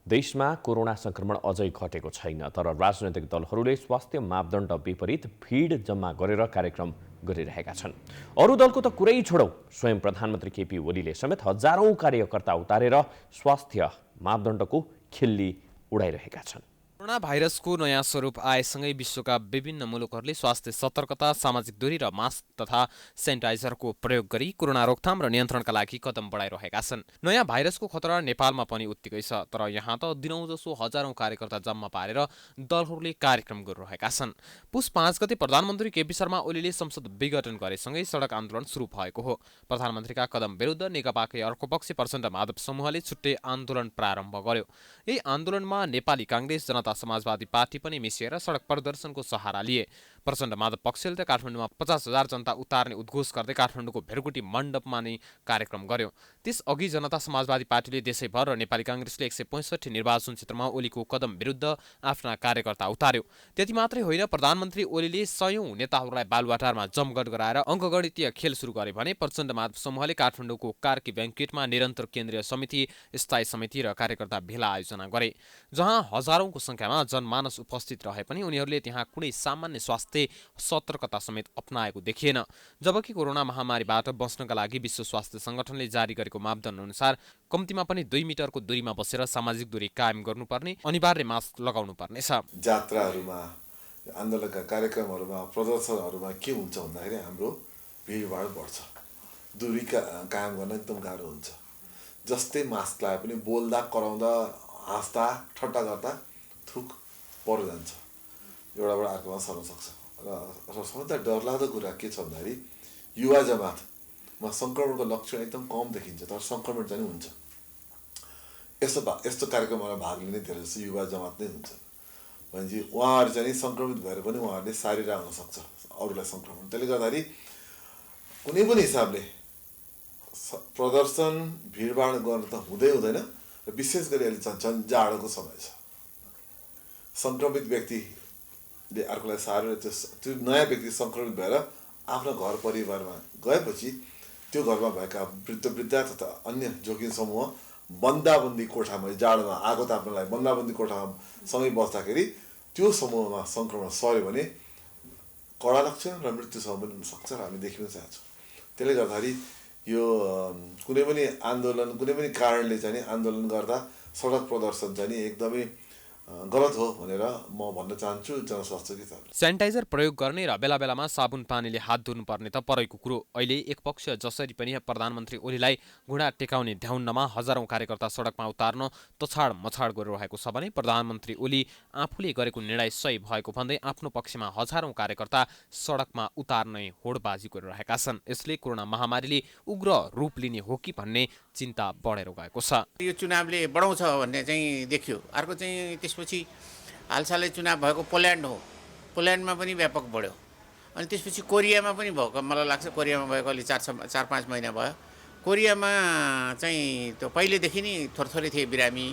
देशमा कोरोना संक्रमण अझै घटेको छैन, तर राजनैतिक दलहरूले स्वास्थ्य मापदण्ड विपरीत भिड जम्मा गरेर कार्यक्रम गरिरहेका छन्। अरू दलको त कुरै छोडौं, स्वयं प्रधानमन्त्री केपी ओलीले समेत हजारौं कार्यकर्ता उतारेर स्वास्थ्य मापदण्डको खिल्ली उडाइरहेका छन्। कोरोना भाइरसको नयाँ स्वरूप आएसँगै विश्वका विभिन्न मुलुकहरूले स्वास्थ्य सतर्कता, सामाजिक दूरी र मास्क तथा सेनिटाइजरको प्रयोग गरी कोरोना रोकथाम र नियन्त्रणका लागि कदम बढाइरहेका छन्। नयाँ भाइरसको खतरा नेपालमा पनि उत्तिकै छ, तर यहाँ त दिनौं जसो हजारौं कार्यकर्ता जम्मा पारेर दलहरूले कार्यक्रम गरिरहेका छन्। पुस 5 गते प्रधानमन्त्री केपी शर्मा ओलीले संसद विघटन गरेसँगै सडक आन्दोलन सुरु भएको हो। प्रधानमन्त्रीका कदम विरुद्ध नेकपाकै अर्को पक्ष प्रचण्ड माधव समूहले छुट्टै आन्दोलन प्रारम्भ गर्यो। यही आन्दोलनमा नेपाली कांग्रेस, जनता समाजवादी पार्टी पनि मिसिएर सडक प्रदर्शनको सहारा लिए। प्रचण्ड माधव पक्षले त काठमाडौँमा 50,000 जनता उतार्ने उद्घोष गर्दै काठमाडौँको भेरकुटी मण्डपमा नै कार्यक्रम गर्यो। त्यसअघि जनता समाजवादी पार्टीले देशैभर र नेपाली कांग्रेसले 165 निर्वाचन क्षेत्रमा ओलीको कदम विरुद्ध आफ्ना कार्यकर्ता उतार्यो। त्यति मात्रै होइन, प्रधानमन्त्री ओलीले सयौं नेताहरूलाई बालुवाटारमा जमघट गराएर अङ्कगणितीय खेल सुरु गरे भने प्रचण्ड माधव समूहले काठमाडौँको कार्की ब्याङ्केटमा निरन्तर केन्द्रीय समिति, स्थायी समिति र कार्यकर्ता भेला आयोजना गरे, जहाँ हजारौंको संख्यामा जनमानस उपस्थित रहे पनि उनीहरूले त्यहाँ कुनै सामान्य स्वास्थ्य सतर्कता समेत अपनाएको देखिएन। जबकि कोरोना महामारीबाट बच्नका लागि विश्व स्वास्थ्य संगठनले जारी गरेको मापदण्ड अनुसार कम्तीमा पनि 2 मिटरको दूरीमा बसेर सामाजिक दूरी कायम गर्नुपर्ने, अनिवार्य मास्क लगाउनु पर्नेछ। जात्राहरूमा, आन्दोलनका कार्यक्रमहरूमा, प्रदर्शनहरूमा के हुन्छ भन्दाखेरि हाम्रो भिडभाड बढ्छ, दूरी कायम गर्न एकदम गाह्रो हुन्छ। जस्तै मास्क लगाए पनि बोल्दा, कराउँदा, हाँस्दा, ठट्टा गर्दा थुक पर जान्छ, एउटाबाट अर्कोमा सर्न सक्छ। र सबभन्दा डरलाग्दो कुरा के छ भन्दाखेरि युवा जमातमा सङ्क्रमणको लक्षण एकदम कम देखिन्छ, तर सङ्क्रमण चाहिँ हुन्छ। यस्तो कार्यक्रममा भाग लिने धेरै जस्तो युवा जमात नै हुन्छ। भनेपछि उहाँहरू चाहिँ सङ्क्रमित भएर पनि उहाँहरूले सारेर आउन सक्छ अरूलाई सङ्क्रमण। त्यसले गर्दाखेरि कुनै पनि हिसाबले प्रदर्शन, भिडभाड गर्न त हुँदैन, र विशेष गरी अहिले झन् जाडोको समय छ। सङ्क्रमित व्यक्तिले अर्कोलाई सारेर त्यो नयाँ व्यक्ति सङ्क्रमित भएर आफ्नो घर परिवारमा गएपछि त्यो घरमा भएका वृद्ध तथा अन्य जोखिम समूह बन्दाबन्दी कोठामा, जाडोमा आगो ताप्नलाई बन्दाबन्दी कोठामा सँगै बस्दाखेरि त्यो समूहमा सङ्क्रमण सर्यो भने कडा लक्षण र मृत्युसम्म पनि हुनसक्छ, र हामी देखिन चाहन्छौँ। त्यसले गर्दाखेरि यो कुनै पनि आन्दोलन, कुनै पनि कारणले चाहिँ आन्दोलन गर्दा सडक प्रदर्शन चाहिँ एकदमै गलत हो भनेर म भन्न चाहन्छु जनस्वास्थ्यको हिसाबले। सेनिटाइजर प्रयोग गर्ने र बेला बेलामा साबुन पानीले हात धुनुपर्ने त परेको कुरो। अहिले एक पक्ष जसरी पनि प्रधानमन्त्री ओलीलाई घुँडा टेकाउने ध्याउनमा हजारौं कार्यकर्ता सडकमा उतार्न तछाड मछाड गरिरहेको छ भने प्रधानमन्त्री ओली आफूले गरेको निर्णय सही भएको भन्दै आफ्नो पक्षमा हजारौं कार्यकर्ता सडकमा उतार्ने होडबाजी गरिरहेका छन्। यसले कोरोना महामारीले उग्र रूप लिने हो कि भन्ने चिन्ता बढेर गएको छ। यो चुनावले बढाउँछ भन्ने चाहिँ देखियो। अर्को चाहिँ त्यसपछि हालसालै चुनाव भएको पोल्यान्ड हो, पोल्यान्डमा पनि व्यापक बढ्यो। अनि त्यसपछि कोरियामा पनि भएको, मलाई लाग्छ कोरियामा भएको अलि 4-5 महिना भयो। कोरियामा चाहिँ त्यो पहिलेदेखि नै थोरै थिए बिरामी,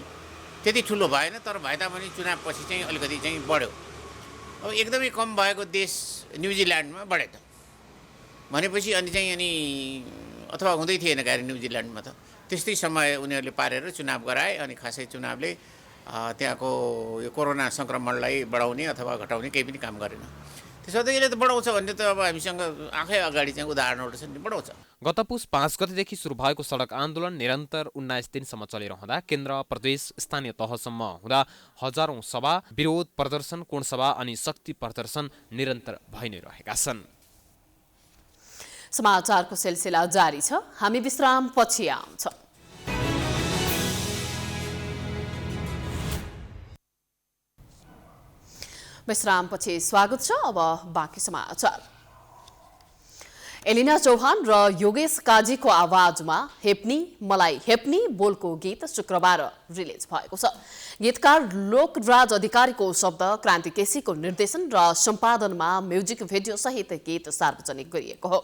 त्यति ठुलो भएन, तर भए तापनि चुनावपछि चाहिँ अलिकति चाहिँ बढ्यो। अब एकदमै कम भएको देश न्युजिल्यान्डमा बढ्यो त भनेपछि अनि अथवा हुँदै थिएन गाडी न्युजिल्यान्डमा त त्यस्तै समय उनीहरूले पारेर चुनाव गराए। अनि खासै चुनावले त्यहाँको यो कोरोना सङ्क्रमणलाई बढाउने अथवा घटाउने केही पनि काम गरेन। त्यसो त यसले त बढाउँछ भन्ने त अब हामीसँग आँखै अगाडि चाहिँ उदाहरणहरू छन्, बढाउँछ। गत पुस 5 गतेदेखि सुरु भएको सडक आन्दोलन निरन्तर 19 दिनसम्म चलिरहँदा केन्द्र, प्रदेश, स्थानीय तहसम्म हुँदा हजारौं सभा, विरोध प्रदर्शन, कोणसभा अनि शक्ति प्रदर्शन निरन्तर भइ नै रहेका छन्। समाचारको सिलसिला जारी छ, हामी विश्राम पछि आउँछौं। विश्रामपछि स्वागत छ। अब बाँकी समाचार। एलिना चौहान र योगेश काजीको आवाजमा हेप्नी मलाई हेप्नी बोलको गीत शुक्रबार रिलिज भएको छ। गीतकार लोकराज अधिकारीको शब्द, क्रान्ति केसीको निर्देशन र सम्पादनमा म्युजिक भिडियो सहित गीत सार्वजनिक गरिएको हो।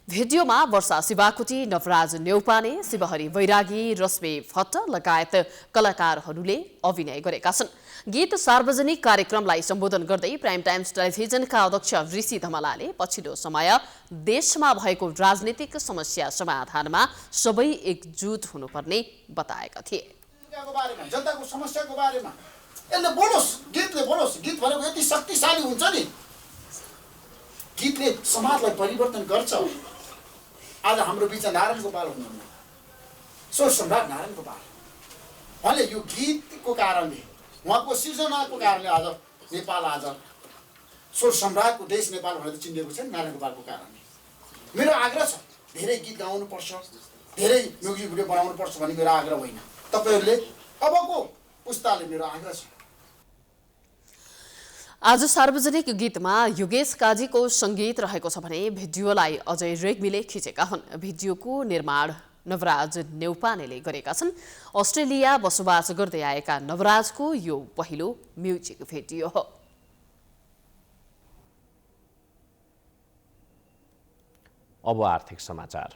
भिडियोमा वर्षा शिवाकुटी, नवराज नेउपाने, शिवहरी बैरागी, रश्मि भट्ट लगायत कलाकारहरूले अभिनय गरेका छन्। गीत सार्वजनिक कार्यक्रमलाई सम्बोधन गर्दै प्राइम टाइम्स टेलिभिजनका अध्यक्ष ऋषि धमलाले पछिल्लो समय देशमा भएको राजनीतिक समस्या समाधानमा सबै एकजुट हुनुपर्ने बताएका थिए। को बारेमा, जनताको समस्याको बारेमा यसले बोलोस्, गीतले बोलोस्। गीत भनेको यति शक्तिशाली हुन्छ नि, गीतले समाजलाई परिवर्तन गर्छ। आज हाम्रो बिचमा नारायण गोपाल हुनुहुन्न, स्वर सम्राट नारायण गोपाल, उहाँले यो गीतको कारणले, उहाँको सिर्जनाको कारणले आज नेपाल आज स्वर सम्राटको देश नेपाल भनेर चिनिएको छ नारायण गोपालको कारणले। मेरो आग्रह छ, धेरै गीत गाउनुपर्छ, धेरै म्युजिक भिडियो बनाउनुपर्छ भन्ने मेरो आग्रह होइन। तपाईँहरूले अबको पुस्ताले मेरो आग्रह छ। आज सार्वजनिक गीतमा योगेश काजीको सङ्गीत रहेको छ भने भिडियोलाई अजय रेग्मीले खिचेका हुन्। भिडियोको निर्माण नवराज नेउपानेले गरेका छन्। अस्ट्रेलिया बसोबास गर्दै आएका नवराजको यो पहिलो म्युजिक भिडियो हो। अब आर्थिक समाचार।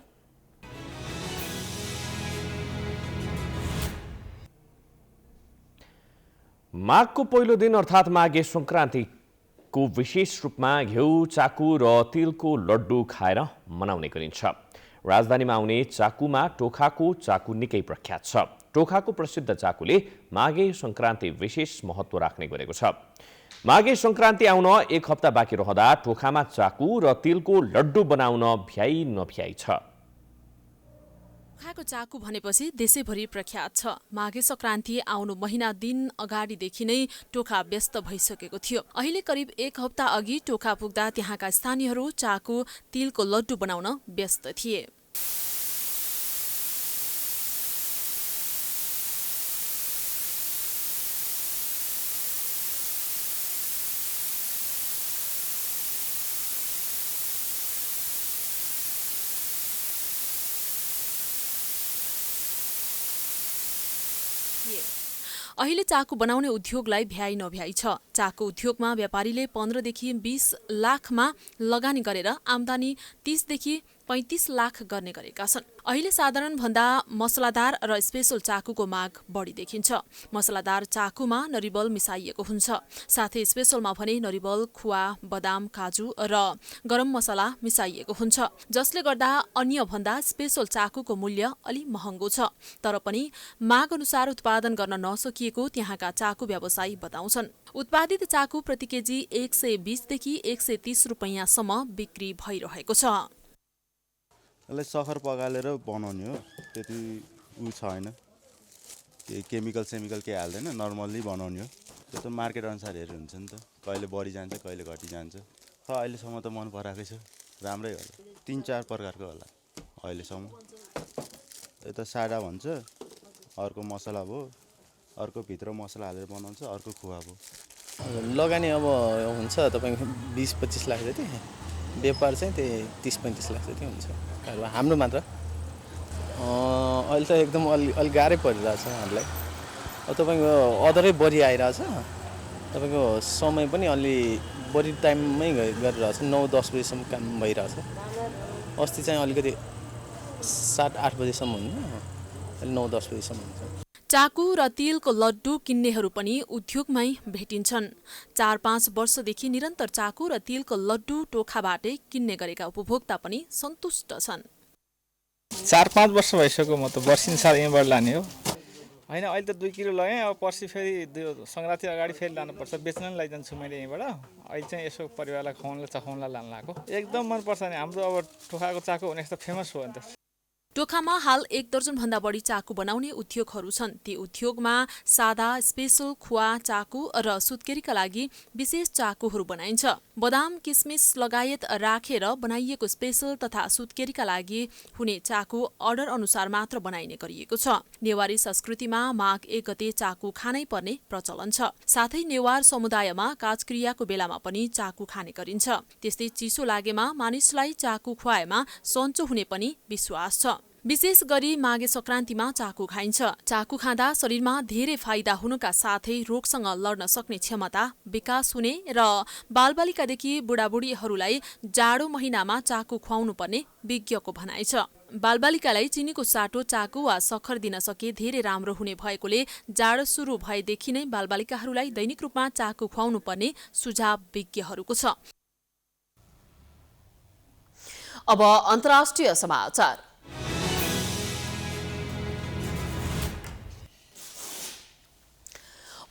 माघको पहिलो दिन अर्थात् माघे संक्रान्तिको विशेष रूपमा घिउ, चाकु र तिलको लड्डु खाएर मनाउने गरिन्छ। राजधानीमा आउने चाकुमा टोखाको चाकु निकै प्रख्यात छ। टोखाको प्रसिद्ध चाकुले माघे संक्रान्ति विशेष महत्त्व राख्ने गरेको छ। माघे संक्रान्ति आउन एक हप्ता बाँकी रहँदा टोखामा चाकु र तिलको लड्डु बनाउन भ्याइ नभ्याइ छ। टोखाको चाकु भनेपछि देशैभरि प्रख्यात छ। माघे संक्रान्ति आउनु महिना दिन अगाडिदेखि नै टोखा व्यस्त भइसकेको थियो। अहिले करिब एक हप्ता अघि टोखा पुग्दा त्यहाँका स्थानीयहरू चाकु, तिलको लड्डु बनाउन व्यस्त थिए। अहिले चाकु बनाउने उद्योगलाई भ्याइ नभ्याइ छ। चाकु उद्योगमा व्यापारीले 15 देखि 20 लाखमा लगानी गरेर आम्दानी 30 देखि 35 लाख गर्ने गरेका छन्। अहिले साधारण भन्दा मसलादार र स्पेशल चाकुको माग बढी देखिन्छ। मसलादार चाकुमा नरिवल मिसाइएको हुन्छ, साथै स्पेशलमा भने नरिवल, खुवा, बदाम, काजु र गरम मसला मिसाइएको हुन्छ, जसले गर्दा अन्य भन्दा स्पेशल चाकुको मूल्य अलि महँगो छ। तर पनि माग अनुसार उत्पादन गर्न नसकिएको त्यहाँका चाकु व्यवसायी बताउँछन्। उत्पादित चाकु प्रति केजी 120 देखि 130 रुपैयाँसम्म बिक्री भइरहेको छ। यसलाई सखर पगालेर बनाउने हो, त्यति उ छैन, केही केमिकल केही हाल्दैन, नर्मल्ली बनाउने हो। त्यो त मार्केट अनुसार हेरेर हुन्छ नि त, कहिले बढी जान्छ कहिले घटी जान्छ। अहिलेसम्म त मन पराएकै छ, राम्रै होला, 3-4 प्रकारको होला अहिलेसम्म। यता सादा भन्छ, अर्को मसला भयो, अर्को भित्र मसला हालेर बनाउँछ, अर्को खुवा भयो। लगानी अब हुन्छ तपाईँको 20-25 लाख जति, व्यापार चाहिँ त्यही 30-35 लाख जति हुन्छ हाम्रो मात्र। अहिले त एकदम अलि गाह्रै परिरहेछ हामीलाई। तपाईँको अर्डरै बढी आइरहेछ, तपाईँको समय पनि अलि बढी टाइममै गरिरहेछ, 9-10 बजीसम्म काम भइरहेछ। अस्ति चाहिँ अलिकति 7-8 बजीसम्म हुन्न, अहिले 9-10 बजीसम्म हुन्छ। चाकु र तिलको लड्डु किन्नेहरू पनि उद्योगमै भेटिन्छन्। 4-5 वर्षदेखि निरन्तर चाकु र तिलको लड्डु टोखाबाटै किन्ने गरेका उपभोक्ता पनि सन्तुष्ट छन्। 4-5 वर्ष भइसक्यो, म त वर्षिनसार यहीँबाट लाने हो। होइन अहिले त 2 किलो लगाएँ, अब पर्सि फेरि सङ्क्रान्ति अगाडि फेरि लानुपर्छ, बेच्न नि लैजान्छु मैले यहीँबाट। अहिले चाहिँ यसो परिवारलाई खुवाउनलाई चखाउनलाई लानु लाग्यो। एकदम मनपर्छ नि, हाम्रो अब टोखाको चाकु भने त फेमस हो अन्त। टोखामा हाल 1 दर्जनभन्दा बढी चाकु बनाउने उद्योगहरू छन्। ती उद्योगमा सादा, स्पेशल, खुवा, चाकु र सुत्केरीका लागि विशेष चाकुहरू बनाइन्छ। बदाम, किसमिस लगायत राखेर बनाइएको स्पेशल तथा सुत्केरीका लागि हुने चाकु अर्डर अनुसार मात्र बनाइने गरिएको छ। नेवारी संस्कृतिमा माघ 1 गते चाकु खानै पर्ने प्रचलन छ। साथै नेवार समुदायमा काजक्रियाको बेलामा पनि चाकु खाने गरिन्छ। त्यस्तै चिसो लागेमा मानिसलाई चाकु खुवाएमा सन्चो हुने पनि विश्वास छ। विशेष गरी माघे संक्रान्तिमा चाकु खाइन्छ। चाकु खाँदा शरीरमा धेरै फाइदा हुनुका साथै रोगसँग लड्न सक्ने क्षमता विकास हुने र बालबालिकादेखि बुढाबुढीहरूलाई जाडो महिनामा चाकु खुवाउनु पर्ने विज्ञको भनाइ छ। बालबालिकालाई चिनीको साटो, चाकु वा सखर दिन सके धेरै राम्रो हुने भएकोले जाडो सुरु भएदेखि नै बालबालिकाहरूलाई दैनिक रूपमा चाकु खुवाउनु पर्ने सुझाव विज्ञहरूको छ। अब अन्तर्राष्ट्रिय समाचार।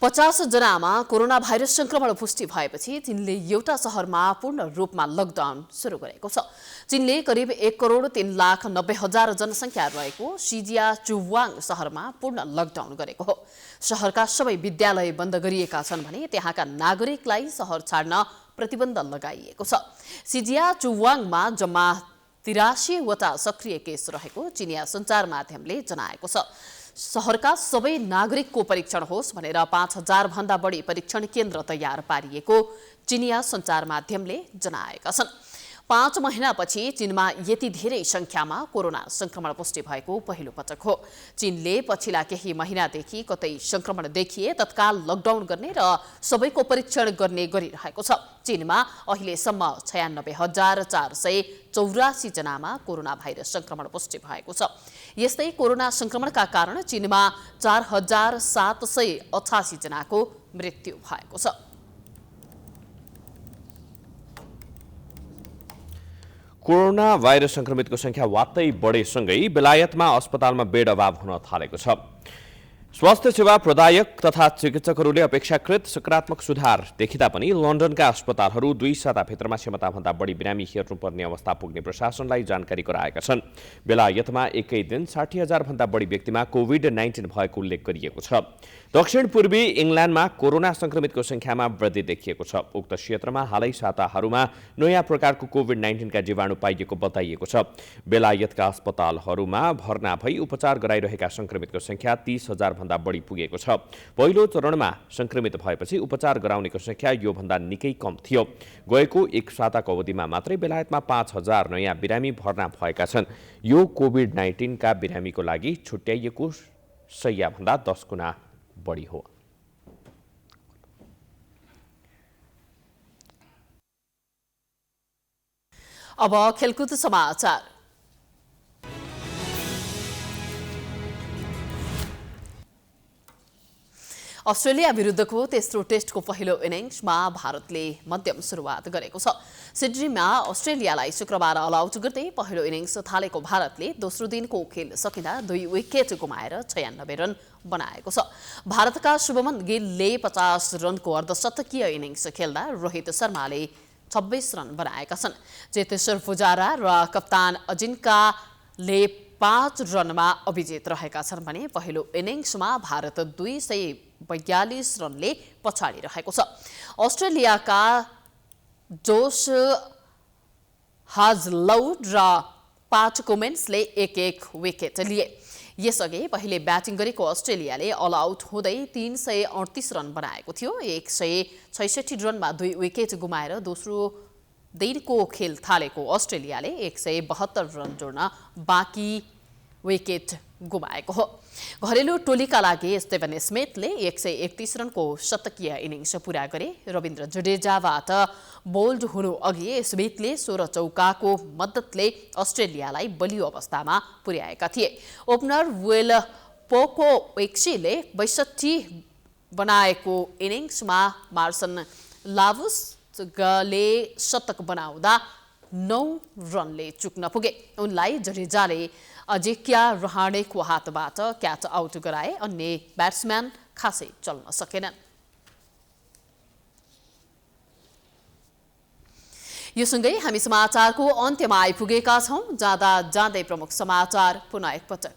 50 जनामा कोरोना भाइरस संक्रमण पुष्टि भएपछि चीनले एउटा शहरमा पूर्ण रूपमा लकडाउन सुरु गरेको छ। चीनले करिब 1,03,90,000 जनसङ्ख्या रहेको सिजियाचुवाङ शहरमा पूर्ण लकडाउन गरेको हो। शहरका सबै विद्यालय बन्द गरिएका छन् भने त्यहाँका नागरिकलाई शहर छाड्न प्रतिबन्ध लगाइएको छ। सिजियाचुवाङमा जम्मा 83 वटा सक्रिय केस रहेको चिनिया सञ्चार माध्यमले जनाएको छ। शहरका सबै नागरिकको परीक्षण होस् भनेर 5,000 भन्दा बढी परीक्षण केन्द्र तयार पारिएको चिनिया सञ्चार माध्यमले जनाएका छन्। 5 महिनापछि चीनमा यति धेरै संख्यामा कोरोना संक्रमण पुष्टि भएको पहिलो पटक हो। चीनले पछिल्ला केही महिनादेखि कतै संक्रमण देखिए तत्काल लकडाउन गर्ने र सबैको परीक्षण गर्ने गरिरहेको छ। चीनमा अहिलेसम्म 96,484 जनामा कोरोना भाइरस संक्रमण पुष्टि भएको छ। यस्तै कोरोना संक्रमणका कारण चीनमा 4,788 जनाको मृत्यु भएको छ। कोरोना भाइरस संक्रमितको संख्या वात्तै बढेसँगै बेलायतमा अस्पतालमा बेड अभाव हुन थालेको छ। स्वास्थ्य सेवा प्रदायक तथा चिकित्सकहरूले अपेक्षाकृत सकारात्मक सुधार देखिँदा पनि लन्डनका अस्पतालहरू 2 साताभित्रमा क्षमताभन्दा बढी बिरामी हेर्नुपर्ने अवस्था पुग्ने प्रशासनलाई जानकारी गराएका छन्। बेलायतमा एकै दिन 60,000 भन्दा बढी व्यक्तिमा कोभिड-19 भएको उल्लेख गरिएको छ। दक्षिण पूर्वी इङ्ल्यान्डमा कोरोना संक्रमितको संख्यामा वृद्धि देखिएको छ। उक्त क्षेत्रमा हालै साताहरूमा नयाँ प्रकारको कोभिड-19 का जीवाणु पाइएको बताइएको छ। बेलायतका अस्पतालहरूमा भर्ना भई उपचार गराइरहेका संक्रमितको संख्या 30,000 भन्दा बढी पुगेको छ। पहिलो चरणमा संक्रमित भएपछि उपचार गराउनेको संख्या यो भन्दा निकै कम थियो। गएको एक साताको अवधिमा मात्रै बेलायतमा 5,000 नयाँ बिरामी भर्ना भएका छन्। यो कोभिड-19 का बिरामीको लागि छुट्याइएको शैय्या भन्दा 10 गुणा बढी हो। अब खेलकुद समाचार। अस्ट्रेलिया विरुद्धको तेस्रो टेस्टको पहिलो इनिङ्समा भारतले मध्यम सुरुवात गरेको छ। सिडनीमा अस्ट्रेलियालाई शुक्रबार अल आउट गर्दै पहिलो इनिङ्स थालेको भारतले दोस्रो दिनको खेल सकिँदा 2 विकेट गुमाएर 96 रन बनाएको छ। भारतका शुभमन गिलले 50 रनको अर्धशतकीय इनिङ्स खेल्दा रोहित शर्माले 26 रन बनाएका छन्। चेतेश्वर पुजारा र कप्तान अजिन्काले 5 रनमा अभिजित रहेका छन् भने पहिलो इनिङ्समा भारत 242 रनले पछाडि रहेको छ। अस्ट्रेलियाका जोश हाजलौड र पाट कुमेन्सले 1-1 विकेट लिए। यसअघि पहिले ब्याटिङ गरेको अस्ट्रेलियाले अल आउट हुँदै 338 रन बनाएको थियो। 166 रनमा 2 विकेट गुमाएर दोस्रो दिनको खेल थालेको अस्ट्रेलियाले 172 रन जोड्न बाँकी विकेट गुमाएको हो। घरेलु टोलीका लागि स्टेभन स्मिथले 131 रनको शतकीय इनिङ्स पूरा गरे। रविन्द्र जडेजाबाट बोल्ड हुनु अघि स्मिथले 16 चौकाको मद्दतले अस्ट्रेलियालाई बलियो अवस्थामा पुर्याएका थिए। ओपनर वेल पोकोवेक्सीले 62 बनाएको इनिङ्समा मार्सन लावुसले शतक बनाउँदा 9 रनले चुक्न पुगे। उनलाई जडेजाले अजिक्या रहाणेको हातबाट क्याच आउट गराए। अन्य ब्याट्सम्यान खासै चल्न सकेनन्। यो सँगै हामी समाचारको अन्त्यमा आइपुगेका छौं। जाँदा जाँदै प्रमुख समाचार पुनः एकपटक।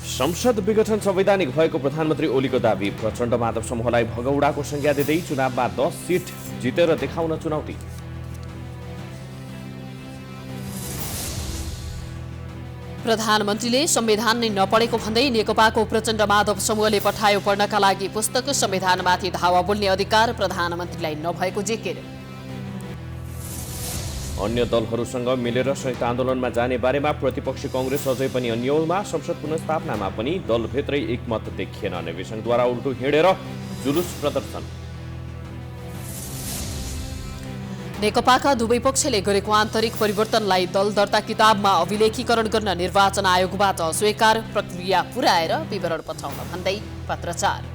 संसद विघटन संवैधानिक भएको प्रधानमन्त्री ओलीको दावी। प्रचण्ड माधव समूहलाई भगौडाको संज्ञा दिँदै चुनावमा 10 सिट जितेर देखाउन चुनौती। प्रधानमन्त्रीले संविधान नै नपढेको भन्दै नेकपाको प्रचण्ड माधव समूहले पठायो पढ्नका लागि पुस्तक। संविधानमाथि धावा बोल्ने अधिकार प्रधानमन्त्रीलाई नभएको जिकिर। अन्य दलहरूसँग मिलेर संयुक्त आन्दोलनमा जाने बारेमा प्रतिपक्षी कांग्रेस अझै पनि अन्यलमा। संसद पुनर्स्थापनामा पनि दलभित्रै एकमत देखिएन। नेविसङ्घद्वारा उल्टो हिँडेर जुलुस प्रदर्शन। नेकपाका दुवै पक्षले गरेको आन्तरिक परिवर्तनलाई दल दर्ता किताबमा अभिलेखीकरण गर्न निर्वाचन आयोगबाट स्वीकार। प्रक्रिया पुर्याएर विवरण पठाउन भन्दै पत्रचार।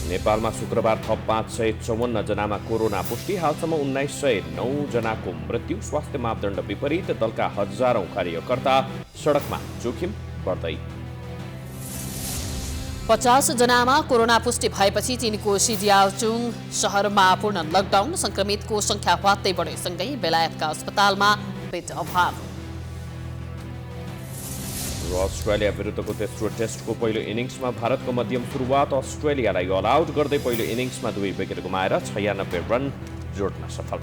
नेपालमा शुक्रबार थप 554 जनामा कोरोना पुष्टि। हालसम्म 1909 जनाको मृत्यु। स्वास्थ्य मापदण्ड विपरीत दलका हजारौं कार्यकर्ता सडकमा। जोखिम बढ्दै। 50 जनामा कोरोना पुष्टि भएपछि चीनको सिजियाओचुङ शहरमा पूर्ण लकडाउन। संक्रमितको संख्या बढ्दै बढेसँगै बेलायतका अस्पतालमा बेड अभाव। र अस्ट्रेलिया विरुद्धको तेस्रो टेस्टको पहिलो इनिङ्समा भारतको मध्यम सुरुवात अस्ट्रेलियालाई अल आउट गर्दै पहिलो इनिङ्समा 2 विकेट गुमाएर 96 रन जोड्न सफल।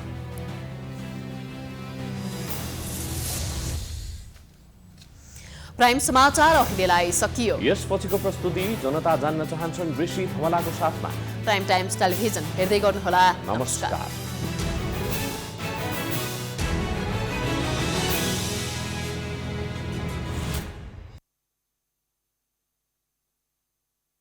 प्राइम समाचार अहिलेलाई सकियो। यसपछिको प्रस्तुति जनता जान्न चाहन्छन् ऋषि धवलाको साथमा। प्राइम टाइम्स टेलिभिजन हेर्दै गर्नुहोला। नमस्कार।